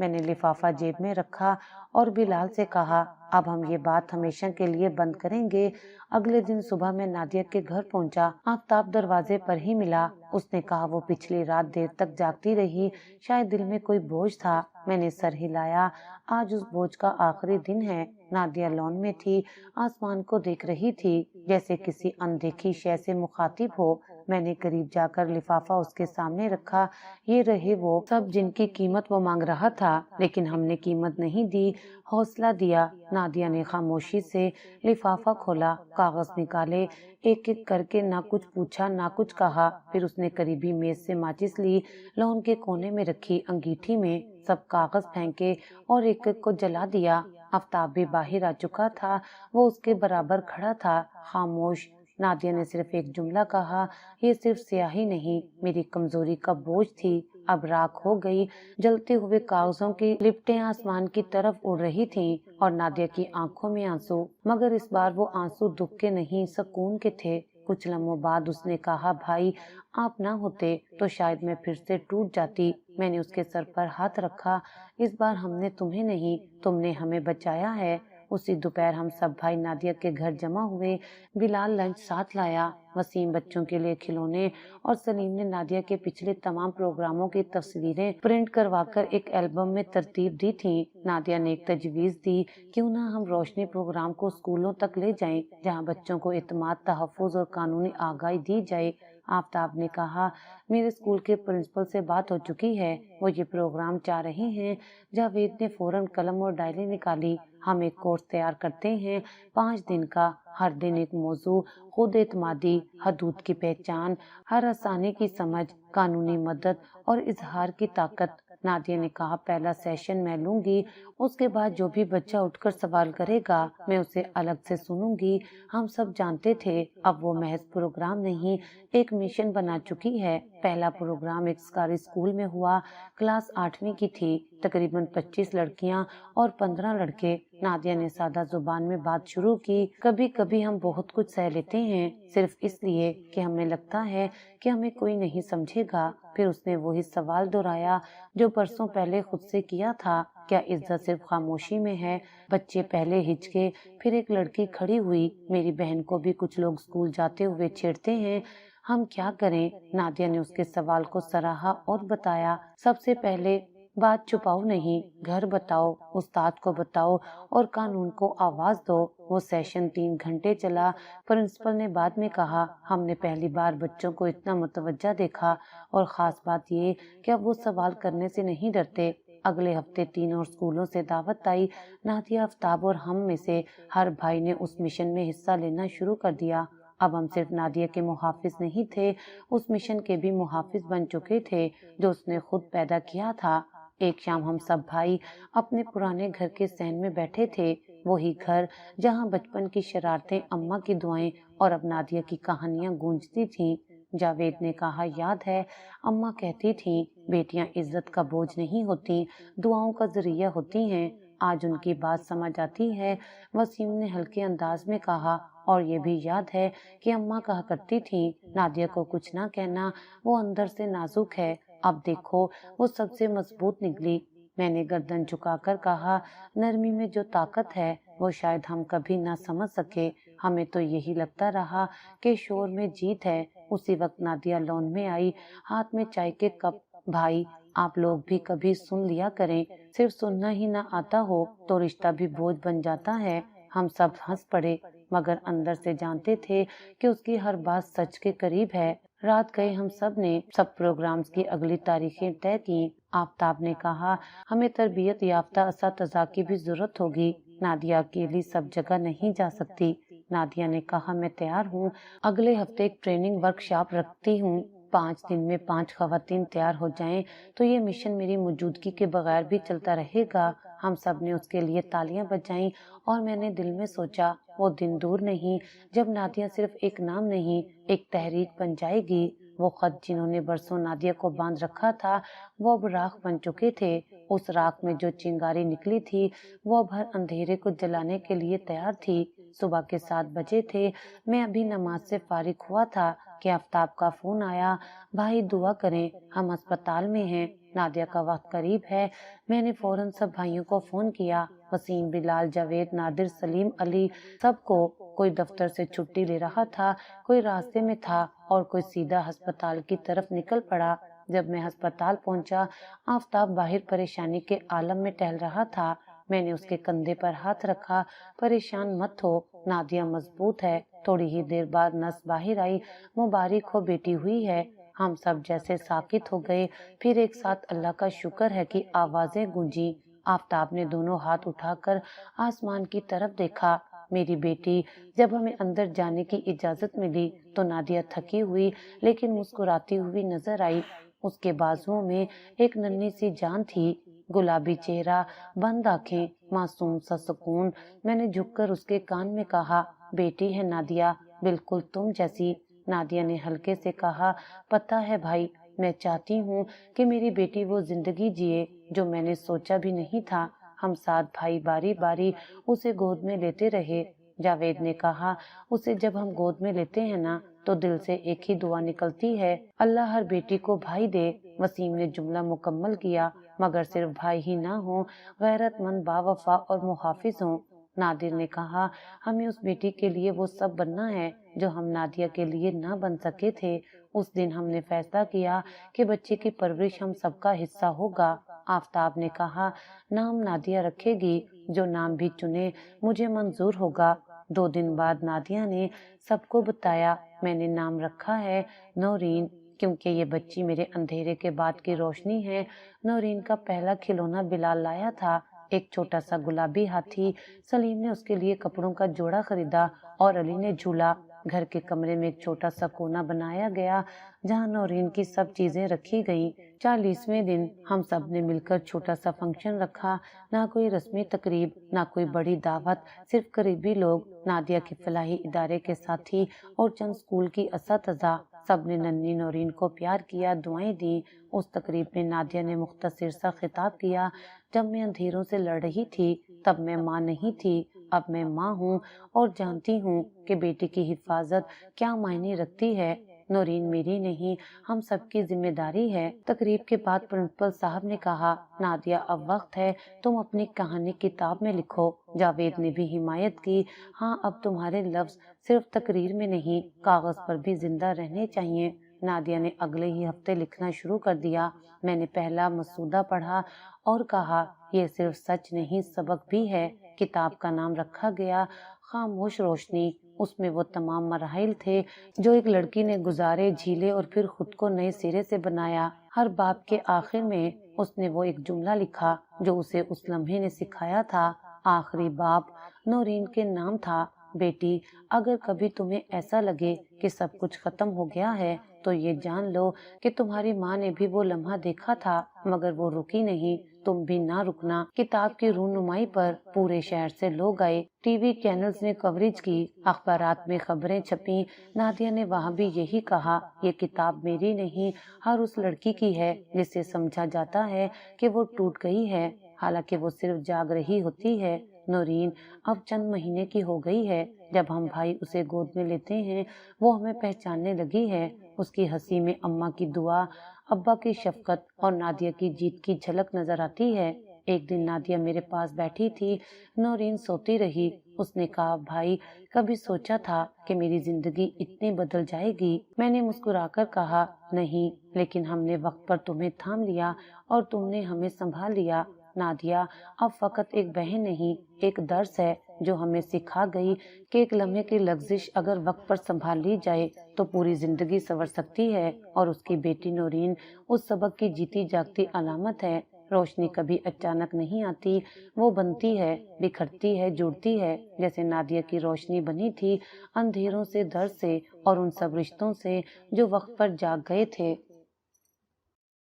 Speaker 1: میں نے لفافہ جیب میں رکھا اور بلال سے کہا اب ہم یہ بات ہمیشہ کے لیے بند کریں گے۔ اگلے دن صبح میں نادیہ کے گھر پہنچا، آفتاب دروازے پر ہی ملا۔ اس نے کہا وہ پچھلی رات دیر تک جاگتی رہی، شاید دل میں کوئی بوجھ تھا۔ میں نے سر ہلایا، آج اس بوجھ کا آخری دن ہے۔ نادیہ لان میں تھی، آسمان کو دیکھ رہی تھی جیسے کسی اندیکھی شے سے مخاطب ہو۔ میں نے قریب جا کر لفافہ اس کے سامنے رکھا۔ یہ رہے وہ سب جن کی قیمت وہ مانگ رہا تھا، لیکن ہم نے قیمت نہیں دی، حوصلہ دیا۔ نادیہ نے خاموشی سے لفافہ کھولا، کاغذ نکالے، ایک ایک کر کے، نہ کچھ پوچھا نہ کچھ کہا۔ پھر اس نے قریبی میز سے ماچس لی، لان کے کونے میں رکھی، انگیٹھی میں سب کاغذ پھینکے اور ایک ایک کو جلا دیا۔ آفتاب بھی باہر آ چکا تھا، وہ اس کے برابر کھڑا تھا، خاموش۔ نادیہ نے صرف ایک جملہ کہا، یہ صرف سیاہی نہیں، میری کمزوری کا بوجھ تھی، اب راکھ ہو گئی۔ جلتے ہوئے کاغذوں کی لپٹیں آسمان کی طرف اڑ رہی تھیں اور نادیہ کی آنکھوں میں آنسو، مگر اس بار وہ آنسو دکھ کے نہیں، سکون کے تھے۔ کچھ لمحوں بعد اس نے کہا بھائی آپ نہ ہوتے تو شاید میں پھر سے ٹوٹ جاتی۔ میں نے اس کے سر پر ہاتھ رکھا، اس بار ہم نے تمہیں نہیں، تم نے ہمیں بچایا ہے۔ اسی دوپہر ہم سب بھائی نادیہ کے گھر جمع ہوئے۔ بلال لنچ ساتھ لایا، وسیم بچوں کے لیے کھلونے، اور سلیم نے نادیہ کے پچھلے تمام پروگراموں کی تصویریں پرنٹ کروا کر ایک البم میں ترتیب دی تھی۔ نادیہ نے ایک تجویز دی، کیوں نہ ہم روشنی پروگرام کو اسکولوں تک لے جائیں جہاں بچوں کو اعتماد، تحفظ اور قانونی آگاہی دی جائے۔ آفتاب نے کہا میرے اسکول کے پرنسپل سے بات ہو چکی ہے، وہ یہ پروگرام چاہ رہے ہیں۔ جاوید نے فوراً قلم اور ڈائری نکالی، ہم ایک کورس تیار کرتے ہیں 5 دن کا، ہر دن ایک موضوع، خود اعتمادی، حدود کی پہچان، ہر آسانی کی سمجھ، قانونی مدد اور اظہار کی طاقت۔ نادیہ نے کہا پہلا سیشن میں لوں گی، اس کے بعد جو بھی بچہ اٹھ کر سوال کرے گا میں اسے الگ سے سنوں گی۔ ہم سب جانتے تھے اب وہ محض پروگرام نہیں، ایک مشن بنا چکی ہے۔ پہلا پروگرام ایک سرکاری اسکول میں ہوا، کلاس 8ویں کی تھی، تقریباً 25 لڑکیاں اور 15 لڑکے۔ نادیہ نے سادہ زبان میں بات شروع کی، کبھی کبھی ہم بہت کچھ سہ لیتے ہیں صرف اس لیے کہ ہمیں لگتا ہے کہ ہمیں کوئی نہیں سمجھے گا۔ پھر اس نے وہی سوال دہرایا جو برسوں پہلے خود سے کیا تھا، کیا عزت صرف خاموشی میں ہے؟ بچے پہلے ہچکے، پھر ایک لڑکی کھڑی ہوئی، میری بہن کو بھی کچھ لوگ اسکول جاتے ہوئے چھیڑتے ہیں، ہم کیا کریں؟ نادیہ نے اس کے سوال کو سراہا اور بتایا، سب سے پہلے بات چھپاؤ نہیں، گھر بتاؤ، استاد کو بتاؤ اور قانون کو آواز دو۔ وہ سیشن 3 گھنٹے چلا۔ پرنسپل نے بعد میں کہا ہم نے پہلی بار بچوں کو اتنا متوجہ دیکھا، اور خاص بات یہ کہ اب وہ سوال کرنے سے نہیں ڈرتے۔ اگلے ہفتے 3 اور اسکولوں سے دعوت آئی، نادیہ، آفتاب اور ہم میں سے ہر بھائی نے اس مشن میں حصہ لینا شروع کر دیا۔ اب ہم صرف نادیہ کے محافظ نہیں تھے، اس مشن کے بھی محافظ بن چکے تھے جو اس نے خود پیدا کیا تھا۔ ایک شام ہم سب بھائی اپنے پرانے گھر کے صحن میں بیٹھے تھے، وہی گھر جہاں بچپن کی شرارتیں، اماں کی دعائیں اور اب نادیہ کی کہانیاں گونجتی تھیں۔ جاوید نے کہا یاد ہے اماں کہتی تھیں بیٹیاں عزت کا بوجھ نہیں ہوتی، دعاؤں کا ذریعہ ہوتی ہیں، آج ان کی بات سمجھ آتی ہے۔ وسیم نے ہلکے انداز میں کہا اور یہ بھی یاد ہے کہ اماں کہا کرتی تھیں نادیہ کو کچھ نہ کہنا، وہ اندر سے نازک ہے، اب دیکھو وہ سب سے مضبوط نکلی۔ میں نے گردن جھکا کر کہا نرمی میں جو طاقت ہے وہ شاید ہم کبھی نہ سمجھ سکے، ہمیں تو یہی لگتا رہا کہ شور میں جیت ہے۔ اسی وقت نادیہ لان میں آئی، ہاتھ میں چائے کے کپ۔ بھائی آپ لوگ بھی کبھی سن لیا کریں، صرف سننا ہی نہ آتا ہو تو رشتہ بھی بوجھ بن جاتا ہے۔ ہم سب ہنس پڑے، مگر اندر سے جانتے تھے کہ اس کی ہر بات سچ کے قریب ہے۔ رات گئے ہم سب نے سب پروگرامز کی اگلی تاریخیں طے کی۔ آفتاب نے کہا ہمیں تربیت یافتہ اساتذہ کی بھی ضرورت ہوگی، نادیہ اکیلی سب جگہ نہیں جا سکتی۔ نادیہ نے کہا میں تیار ہوں، اگلے ہفتے ایک ٹریننگ ورکشاپ رکھتی ہوں، 5 دن میں 5 خواتین تیار ہو جائیں تو یہ مشن میری موجودگی کے بغیر بھی چلتا رہے گا۔ ہم سب نے اس کے لیے تالیاں بجائیں اور میں نے دل میں سوچا وہ دن دور نہیں جب نادیہ صرف ایک نام نہیں، ایک تحریک بن جائے گی۔ وہ خط جنہوں نے برسوں نادیہ کو باندھ رکھا تھا وہ اب راکھ بن چکے تھے، اس راکھ میں جو چنگاری نکلی تھی وہ اب ہر اندھیرے کو جلانے کے لیے تیار تھی۔ صبح کے 7 بجے تھے، میں ابھی نماز سے فارغ ہوا تھا کہ آفتاب کا فون آیا، بھائی دعا کریں ہم اسپتال میں ہیں، نادیہ کا وقت قریب ہے۔ میں نے فوراً سب بھائیوں کو فون کیا، وسیم، بلال، جاوید، نادر، سلیم، علی، سب کو۔ کوئی دفتر سے چھٹی لے رہا تھا، کوئی راستے میں تھا اور کوئی سیدھا ہسپتال کی طرف نکل پڑا۔ جب میں ہسپتال پہنچا، آفتاب باہر پریشانی کے عالم میں ٹہل رہا تھا۔ میں نے اس کے کندھے پر ہاتھ رکھا، پریشان مت ہو، نادیہ مضبوط ہے۔ تھوڑی ہی دیر بعد نس باہر آئی، مبارک ہو بیٹی ہوئی ہے۔ ہم سب جیسے ساکت ہو گئے، پھر ایک ساتھ اللہ کا شکر ہے کی آوازیں گونجی۔ آفتاب نے دونوں ہاتھ اٹھا کر آسمان کی طرف دیکھا۔ میری بیٹی، جب ہمیں اندر جانے کی اجازت ملی تو نادیہ تھکی ہوئی لیکن مسکراتی ہوئی نظر آئی۔ اس کے بازوؤں میں ایک ننھی سی جان تھی، گلابی چہرہ، بند آنکھیں، معصوم سا سکون۔ میں نے جھک کر اس کے کان میں کہا، بیٹی ہے نادیہ، بالکل تم جیسی۔ نادیہ نے ہلکے سے کہا، پتہ ہے بھائی، میں چاہتی ہوں کہ میری بیٹی وہ زندگی جیے جو میں نے سوچا بھی نہیں تھا۔ ہم 7 بھائی باری باری اسے گود میں لیتے رہے۔ جاوید نے کہا، اسے جب ہم گود میں لیتے ہیں نا تو دل سے ایک ہی دعا نکلتی ہے، اللہ ہر بیٹی کو بھائی دے۔ وسیم نے جملہ مکمل کیا، مگر صرف بھائی ہی نہ ہوں، غیرت مند، باوفا اور محافظ ہوں۔ نادر نے کہا، ہمیں اس بیٹی کے لیے وہ سب بننا ہے جو ہم نادیہ کے لیے نہ بن سکے تھے۔ اس دن ہم نے فیصلہ کیا کہ بچے کی پرورش ہم سب کا حصہ ہوگا۔ آفتاب نے کہا، نام نادیہ رکھے گی، جو نام بھی چنے مجھے منظور ہوگا۔ 2 دن بعد نادیہ نے سب کو بتایا، میں نے نام رکھا ہے نورین، کیونکہ یہ بچی میرے اندھیرے کے بعد کی روشنی ہے۔ نورین کا پہلا کھلونا بلال لایا تھا، ایک چھوٹا سا گلابی ہاتھی۔ سلیم نے اس کے لیے کپڑوں کا جوڑا خریدا اور علی نے جھولا۔ گھر کے کمرے میں ایک چھوٹا سا کونا بنایا گیا جہاں نورین کی سب چیزیں رکھی گئیں۔ 40ویں دن ہم سب نے مل کر چھوٹا سا فنکشن رکھا، نہ کوئی رسمی تقریب، نہ کوئی بڑی دعوت، صرف قریبی لوگ، نادیہ کے فلاحی ادارے کے ساتھی اور چند اسکول کی اساتذہ۔ سب نے ننھی نورین کو پیار کیا، دعائیں دیں۔ اس تقریب میں نادیہ نے مختصر سا خطاب کیا، جب میں اندھیروں سے لڑ رہی تھی تب میں ماں نہیں تھی، اب میں ماں ہوں اور جانتی ہوں کہ بیٹی کی حفاظت کیا معنی رکھتی ہے۔ نورین میری نہیں، ہم سب کی ذمہ داری ہے۔ تقریب کے بعد پرنسپل صاحب نے کہا، نادیہ اب وقت ہے تم اپنی کہانی کتاب میں لکھو۔ جاوید نے بھی حمایت کی، ہاں اب تمہارے لفظ صرف تقریر میں نہیں، کاغذ پر بھی زندہ رہنے چاہیے۔ نادیہ نے اگلے ہی ہفتے لکھنا شروع کر دیا۔ میں نے پہلا مسودہ پڑھا اور کہا، یہ صرف سچ نہیں، سبق بھی ہے۔ کتاب کا نام رکھا گیا خاموش روشنی۔ اس میں وہ تمام مراحل تھے جو ایک لڑکی نے گزارے، جھیلے اور پھر خود کو نئے سرے سے بنایا۔ ہر باب کے آخر میں اس نے وہ ایک جملہ لکھا جو اسے اس لمحے نے سکھایا تھا۔ آخری باب نورین کے نام تھا، بیٹی اگر کبھی تمہیں ایسا لگے کہ سب کچھ ختم ہو گیا ہے تو یہ جان لو کہ تمہاری ماں نے بھی وہ لمحہ دیکھا تھا مگر وہ رکی نہیں، تم بھی نہ رکنا۔ کتاب کی رونمائی پر پورے شہر سے لوگ آئے، ٹی وی چینلز نے کوریج کی، اخبارات میں خبریں چھپیں۔ نادیہ نے وہاں بھی یہی کہا، یہ کتاب میری نہیں، ہر اس لڑکی کی ہے جسے سمجھا جاتا ہے کہ وہ ٹوٹ گئی ہے، حالانکہ وہ صرف جاگ رہی ہوتی ہے۔ نورین اب چند مہینے کی ہو گئی ہے، جب ہم بھائی اسے گود میں لیتے ہیں وہ ہمیں پہچاننے لگی ہے۔ اس کی ہنسی میں اماں کی دعا، ابا کی شفقت اور نادیہ کی جیت کی جھلک نظر آتی ہے۔ ایک دن نادیہ میرے پاس بیٹھی تھی، نورین سوتی رہی۔ اس نے کہا، بھائی کبھی سوچا تھا کہ میری زندگی اتنی بدل جائے گی؟ میں نے مسکرا کر کہا، نہیں، لیکن ہم نے وقت پر تمہیں تھام لیا اور تم نے ہمیں سنبھال لیا۔ نادیہ اب فقط ایک بہن نہیں، ایک درس ہے جو ہمیں سکھا گئی کہ ایک لمحے کی لغزش اگر وقت پر سنبھال لی جائے تو پوری زندگی سنور سکتی ہے، اور اس کی بیٹی نورین اس سبق کی جیتی جاگتی علامت ہے۔ روشنی کبھی اچانک نہیں آتی، وہ بنتی ہے، بکھرتی ہے، جڑتی ہے، جیسے نادیہ کی روشنی بنی تھی اندھیروں سے، درد سے اور ان سب رشتوں سے جو وقت پر جاگ گئے تھے۔